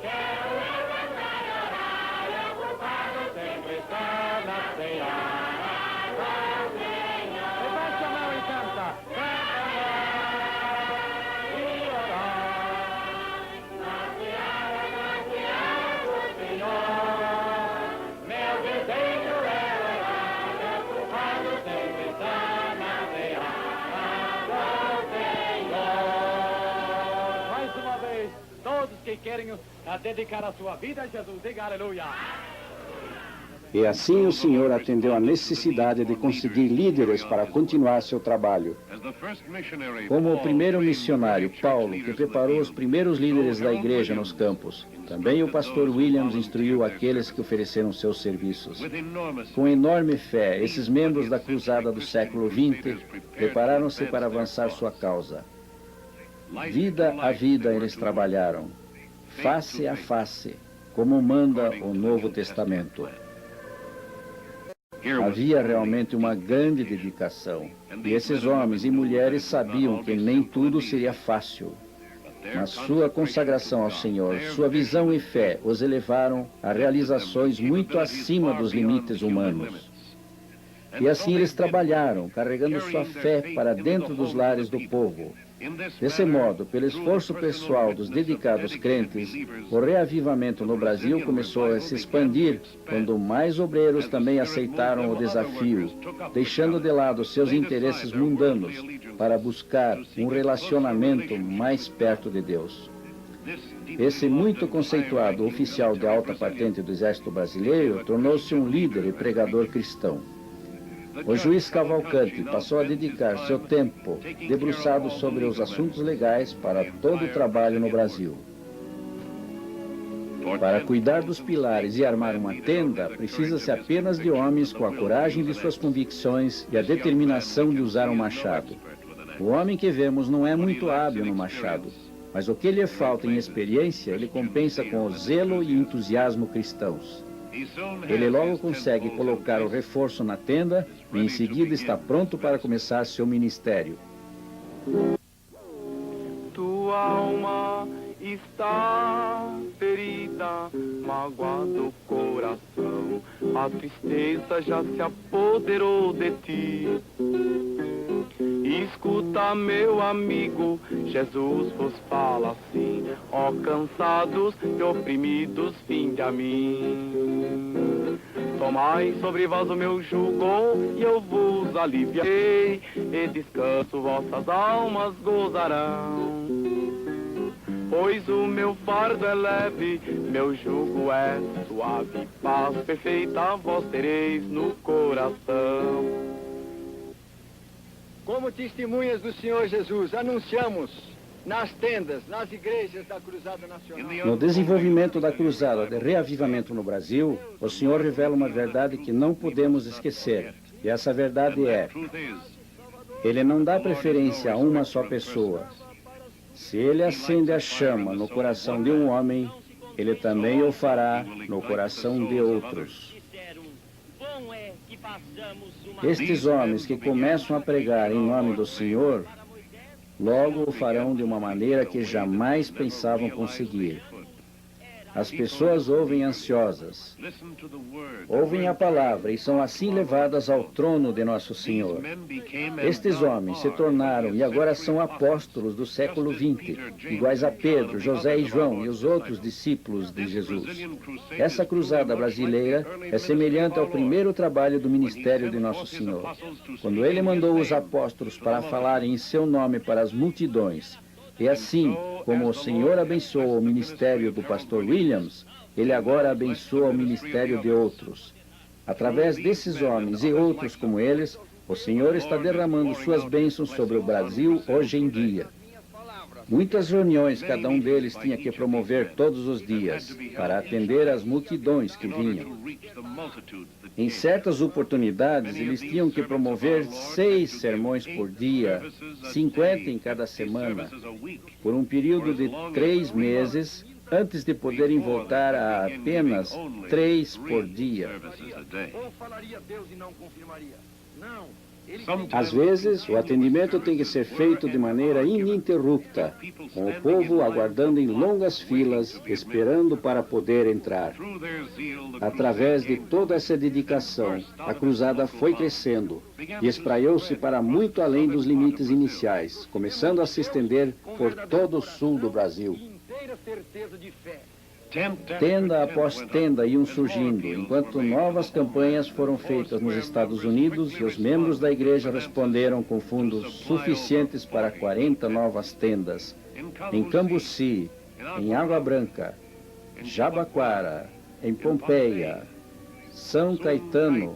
Quero levantar e orar, ocupado sempre estar na seara. Levante a mão e canta. Trabalhar e orar na seara do Senhor. Meu desejo é orar, ocupado sempre estar na seara do Senhor. Mais uma vez, todos que querem dedicar a sua vida a Jesus, diga aleluia. E assim o Senhor atendeu à necessidade de conseguir líderes para continuar seu trabalho. Como o primeiro missionário, Paulo, que preparou os primeiros líderes da igreja nos campos, também o pastor Williams instruiu aqueles que ofereceram seus serviços. Com enorme fé, esses membros da cruzada do século XX prepararam-se para avançar sua causa. Vida a vida eles trabalharam, face a face, como manda o Novo Testamento. Havia realmente uma grande dedicação, e esses homens e mulheres sabiam que nem tudo seria fácil. Mas sua consagração ao Senhor, sua visão e fé os elevaram a realizações muito acima dos limites humanos. E assim eles trabalharam, carregando sua fé para dentro dos lares do povo. Desse modo, pelo esforço pessoal dos dedicados crentes, o reavivamento no Brasil começou a se expandir quando mais obreiros também aceitaram o desafio, deixando de lado seus interesses mundanos para buscar um relacionamento mais perto de Deus. Esse muito conceituado oficial de alta patente do Exército Brasileiro tornou-se um líder e pregador cristão. O juiz Cavalcante passou a dedicar seu tempo debruçado sobre os assuntos legais para todo o trabalho no Brasil. Para cuidar dos pilares e armar uma tenda, precisa-se apenas de homens com a coragem de suas convicções e a determinação de usar um machado. O homem que vemos não é muito hábil no machado, mas o que lhe falta em experiência, ele compensa com o zelo e entusiasmo cristãos. Ele logo consegue colocar o reforço na tenda e em seguida está pronto para começar seu ministério. Tua alma está ferida, magoado o coração, a tristeza já se apoderou de ti. Escuta, meu amigo, Jesus vos fala assim: ó cansados e oprimidos, vinde a mim. Tomai sobre vós o meu jugo e eu vos aliviarei, e descanso vossas almas gozarão. Pois o meu fardo é leve, meu jugo é suave, paz perfeita vós tereis no coração. Como testemunhas do Senhor Jesus, anunciamos nas tendas, nas igrejas da Cruzada Nacional. No desenvolvimento da Cruzada de Reavivamento no Brasil, o Senhor revela uma verdade que não podemos esquecer. E essa verdade é: Ele não dá preferência a uma só pessoa. Se Ele acende a chama no coração de um homem, Ele também o fará no coração de outros. Estes homens que começam a pregar em nome do Senhor, logo o farão de uma maneira que jamais pensavam conseguir. As pessoas ouvem ansiosas, ouvem a palavra e são assim levadas ao trono de nosso Senhor. Estes homens se tornaram e agora são apóstolos do século XX, iguais a Pedro, José e João e os outros discípulos de Jesus. Essa cruzada brasileira é semelhante ao primeiro trabalho do ministério de nosso Senhor, quando Ele mandou os apóstolos para falarem em seu nome para as multidões. E assim como o Senhor abençoou o ministério do pastor Williams, Ele agora abençoa o ministério de outros. Através desses homens e outros como eles, o Senhor está derramando suas bênçãos sobre o Brasil hoje em dia. Muitas reuniões cada um deles tinha que promover todos os dias, para atender às multidões que vinham. Em certas oportunidades, eles tinham que promover 6 sermões por dia, 50 em cada semana, por um período de 3 meses, antes de poderem voltar a apenas 3 por dia. Ou falaria Deus e não confirmaria? Não. Às vezes, o atendimento tem que ser feito de maneira ininterrupta, com o povo aguardando em longas filas, esperando para poder entrar. Através de toda essa dedicação, a cruzada foi crescendo e espraiou-se para muito além dos limites iniciais, começando a se estender por todo o sul do Brasil. Inteira certeza de fé. Tenda após tenda iam surgindo, enquanto novas campanhas foram feitas nos Estados Unidos e os membros da igreja responderam com fundos suficientes para 40 novas tendas. Em Cambuci, em Água Branca, Jabaquara, em Pompeia, São Caetano,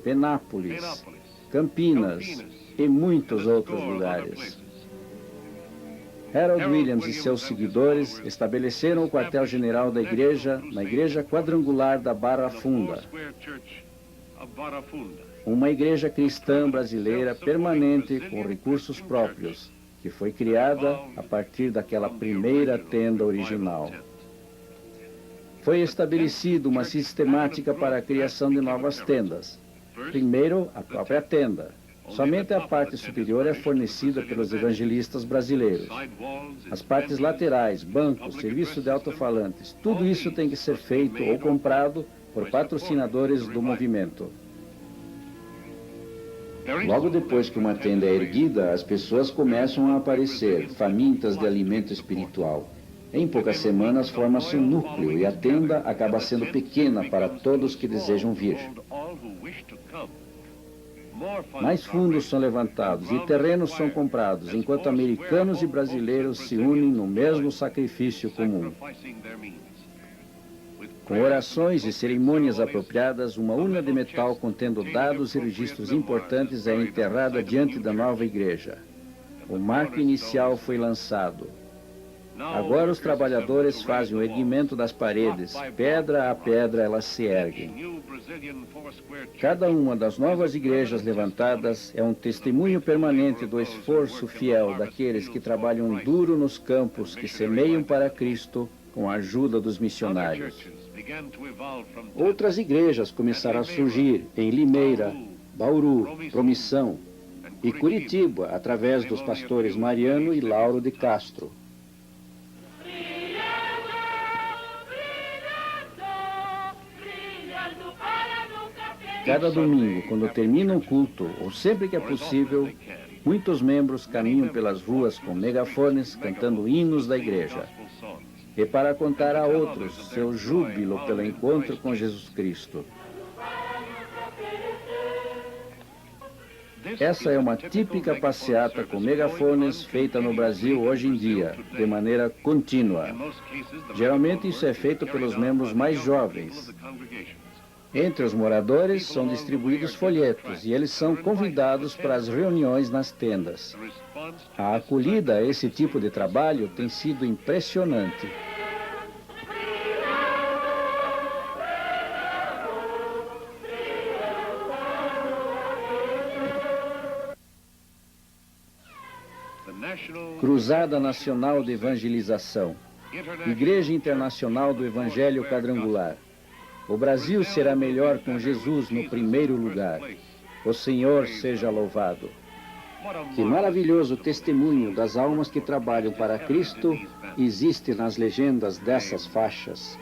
Penápolis, Campinas e muitos outros lugares. Harold Williams e seus seguidores estabeleceram o quartel-general da igreja na Igreja Quadrangular da Barra Funda, uma igreja cristã brasileira permanente com recursos próprios, que foi criada a partir daquela primeira tenda original. Foi estabelecida uma sistemática para a criação de novas tendas. Primeiro, a própria tenda. Somente a parte superior é fornecida pelos evangelistas brasileiros. As partes laterais, bancos, serviço de alto-falantes, tudo isso tem que ser feito ou comprado por patrocinadores do movimento. Logo depois que uma tenda é erguida, as pessoas começam a aparecer, famintas de alimento espiritual. Em poucas semanas forma-se um núcleo e a tenda acaba sendo pequena para todos que desejam vir. Mais fundos são levantados e terrenos são comprados, enquanto americanos e brasileiros se unem no mesmo sacrifício comum. Com orações e cerimônias apropriadas, uma urna de metal contendo dados e registros importantes é enterrada diante da nova igreja. O marco inicial foi lançado. Agora os trabalhadores fazem o erguimento das paredes, pedra a pedra elas se erguem. Cada uma das novas igrejas levantadas é um testemunho permanente do esforço fiel daqueles que trabalham duro nos campos que semeiam para Cristo com a ajuda dos missionários. Outras igrejas começaram a surgir em Limeira, Bauru, Promissão e Curitiba, através dos pastores Mariano e Lauro de Castro. Cada domingo, quando termina o culto, ou sempre que é possível, muitos membros caminham pelas ruas com megafones cantando hinos da igreja. E para contar a outros seu júbilo pelo encontro com Jesus Cristo. Essa é uma típica passeata com megafones feita no Brasil hoje em dia, de maneira contínua. Geralmente isso é feito pelos membros mais jovens. Entre os moradores são distribuídos folhetos e eles são convidados para as reuniões nas tendas. A acolhida a esse tipo de trabalho tem sido impressionante. Cruzada Nacional de Evangelização, Igreja Internacional do Evangelho Quadrangular. O Brasil será melhor com Jesus no primeiro lugar. O Senhor seja louvado. Que maravilhoso testemunho das almas que trabalham para Cristo existe nas legendas dessas faixas.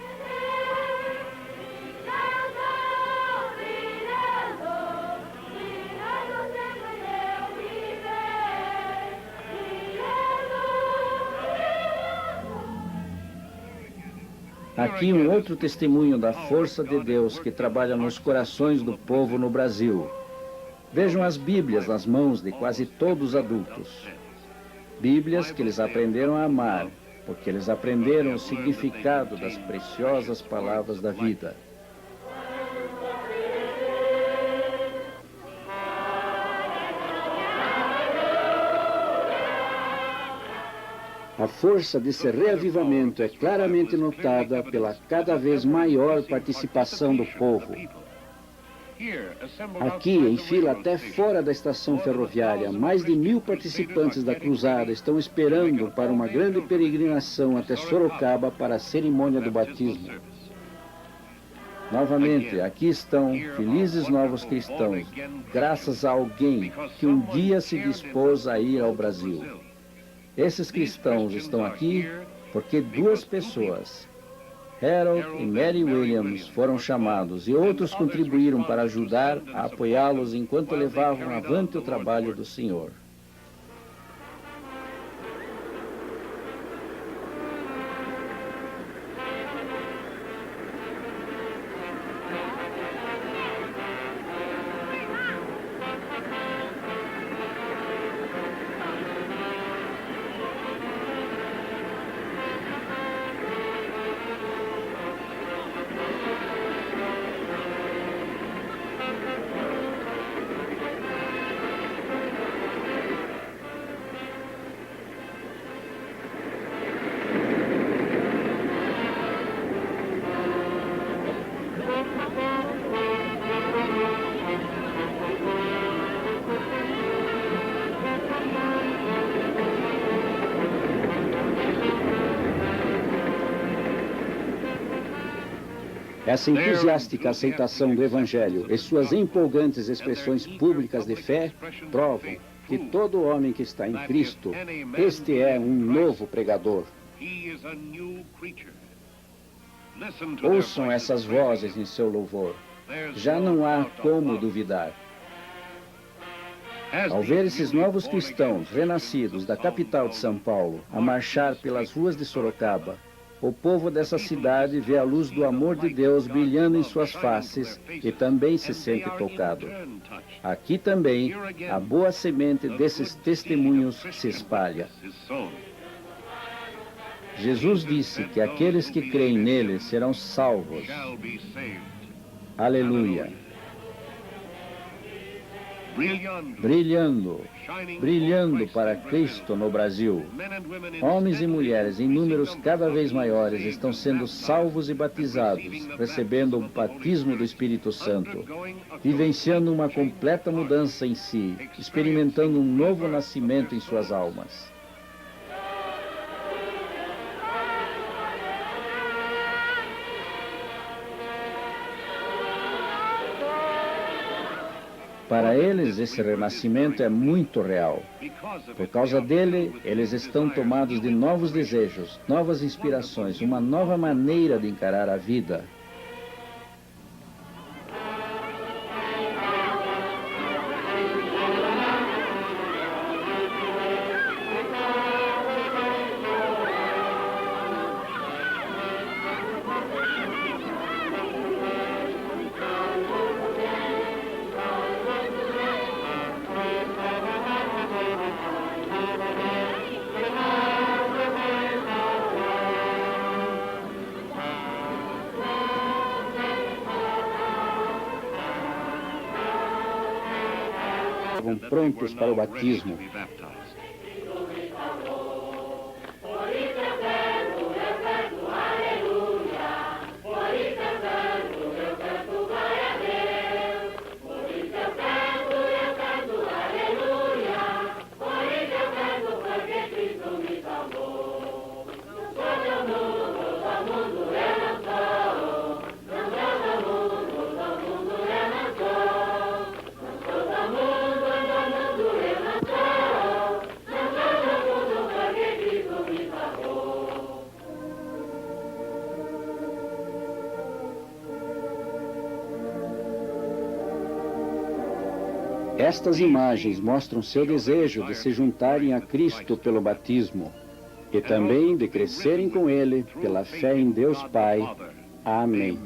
Aqui um outro testemunho da força de Deus que trabalha nos corações do povo no Brasil. Vejam as Bíblias nas mãos de quase todos os adultos. Bíblias que eles aprenderam a amar, porque eles aprenderam o significado das preciosas palavras da vida. A força desse reavivamento é claramente notada pela cada vez maior participação do povo. Aqui, em fila até fora da estação ferroviária, mais de 1000 participantes da cruzada estão esperando para uma grande peregrinação até Sorocaba para a cerimônia do batismo. Novamente, aqui estão felizes novos cristãos, graças a alguém que um dia se dispôs a ir ao Brasil. Esses cristãos estão aqui porque 2 pessoas, Harold e Mary Williams, foram chamados e outros contribuíram para ajudar a apoiá-los enquanto levavam avante o trabalho do Senhor. Essa entusiástica aceitação do Evangelho e suas empolgantes expressões públicas de fé provam que todo homem que está em Cristo, este é um novo pregador. Ouçam essas vozes em seu louvor. Já não há como duvidar. Ao ver esses novos cristãos renascidos da capital de São Paulo a marchar pelas ruas de Sorocaba, o povo dessa cidade vê a luz do amor de Deus brilhando em suas faces e também se sente tocado. Aqui também, a boa semente desses testemunhos se espalha. Jesus disse que aqueles que creem nele serão salvos. Aleluia! Brilhando, brilhando para Cristo no Brasil. Homens e mulheres em números cada vez maiores estão sendo salvos e batizados, recebendo o batismo do Espírito Santo, vivenciando uma completa mudança em si, experimentando um novo nascimento em suas almas. Para eles, esse renascimento é muito real. Por causa dele, eles estão tomados de novos desejos, novas inspirações, uma nova maneira de encarar a vida. Estavam prontos para o batismo. Estas imagens mostram seu desejo de se juntarem a Cristo pelo batismo e também de crescerem com Ele pela fé em Deus Pai. Amém.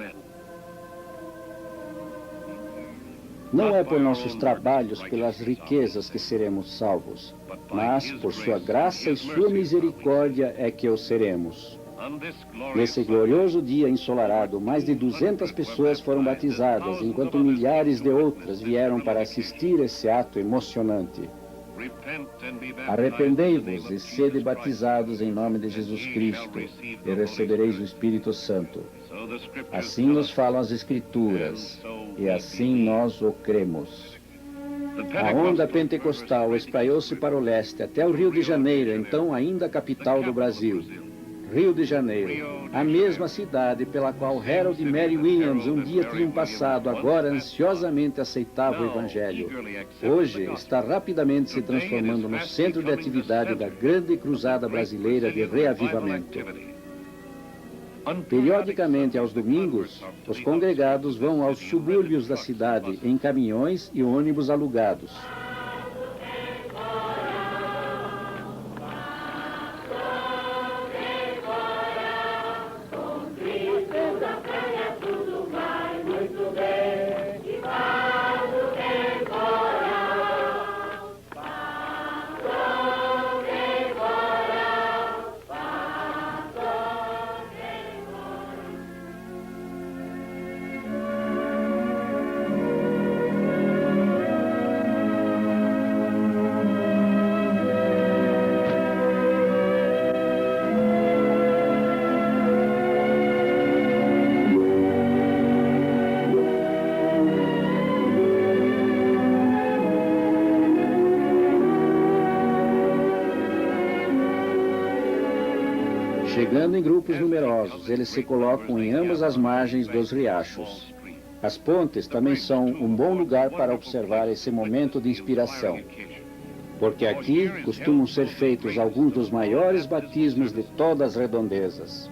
Não é por nossos trabalhos, pelas riquezas que seremos salvos, mas por sua graça e sua misericórdia é que o seremos. Nesse glorioso dia ensolarado, mais de 200 pessoas foram batizadas, enquanto milhares de outras vieram para assistir esse ato emocionante. Arrependei-vos e sede batizados em nome de Jesus Cristo, e recebereis o Espírito Santo. Assim nos falam as Escrituras, e assim nós o cremos. A onda pentecostal espraiou-se para o leste, até o Rio de Janeiro, então ainda capital do Brasil. Rio de Janeiro, a mesma cidade pela qual Harold e Mary Williams um dia tinham passado, agora ansiosamente aceitava o Evangelho. Hoje está rapidamente se transformando no centro de atividade da grande cruzada brasileira de reavivamento. Periodicamente, aos domingos, os congregados vão aos subúrbios da cidade em caminhões e ônibus alugados. Chegando em grupos numerosos, eles se colocam em ambas as margens dos riachos. As pontes também são um bom lugar para observar esse momento de inspiração, porque aqui costumam ser feitos alguns dos maiores batismos de todas as redondezas.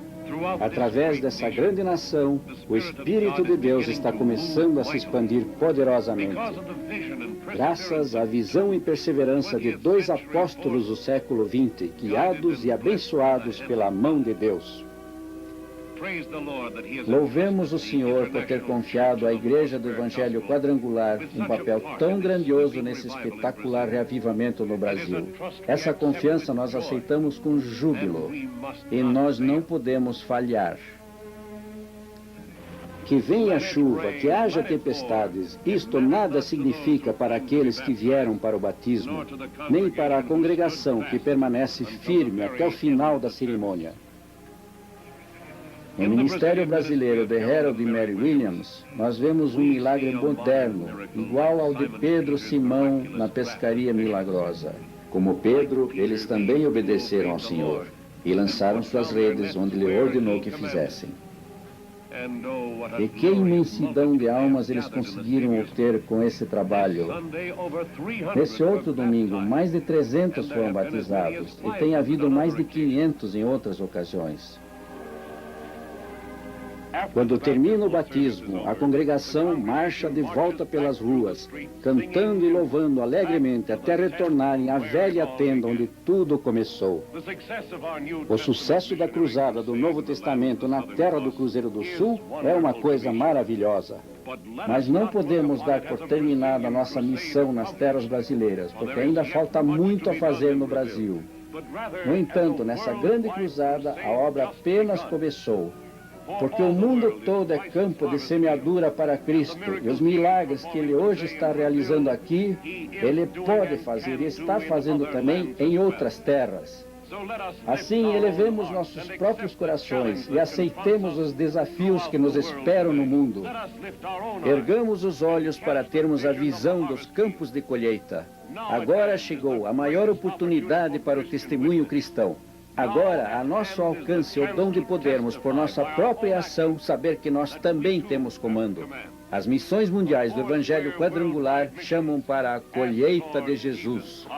Através dessa grande nação, o Espírito de Deus está começando a se expandir poderosamente. Graças à visão e perseverança de 2 apóstolos do século XX, guiados e abençoados pela mão de Deus. Louvemos o Senhor por ter confiado à Igreja do Evangelho Quadrangular um papel tão grandioso nesse espetacular reavivamento no Brasil. Essa confiança nós aceitamos com júbilo e nós não podemos falhar. Que venha chuva, que haja tempestades, isto nada significa para aqueles que vieram para o batismo, nem para a congregação que permanece firme até o final da cerimônia. No Ministério Brasileiro de Harold e Mary Williams, nós vemos um milagre moderno, igual ao de Pedro e Simão na pescaria milagrosa. Como Pedro, eles também obedeceram ao Senhor e lançaram suas redes onde Ele ordenou que fizessem. E que imensidão de almas eles conseguiram obter com esse trabalho. Nesse outro domingo, mais de 300 foram batizados e tem havido mais de 500 em outras ocasiões. Quando termina o batismo, a congregação marcha de volta pelas ruas, cantando e louvando alegremente até retornarem à velha tenda onde tudo começou. O sucesso da cruzada do Novo Testamento na terra do Cruzeiro do Sul é uma coisa maravilhosa. Mas não podemos dar por terminada a nossa missão nas terras brasileiras, porque ainda falta muito a fazer no Brasil. No entanto, nessa grande cruzada, a obra apenas começou. Porque o mundo todo é campo de semeadura para Cristo, e os milagres que Ele hoje está realizando aqui, Ele pode fazer e está fazendo também em outras terras. Assim, elevemos nossos próprios corações e aceitemos os desafios que nos esperam no mundo. Ergamos os olhos para termos a visão dos campos de colheita. Agora chegou a maior oportunidade para o testemunho cristão. Agora, a nosso alcance o dom de podermos, por nossa própria ação, saber que nós também temos comando. As missões mundiais do Evangelho Quadrangular chamam para a colheita de Jesus.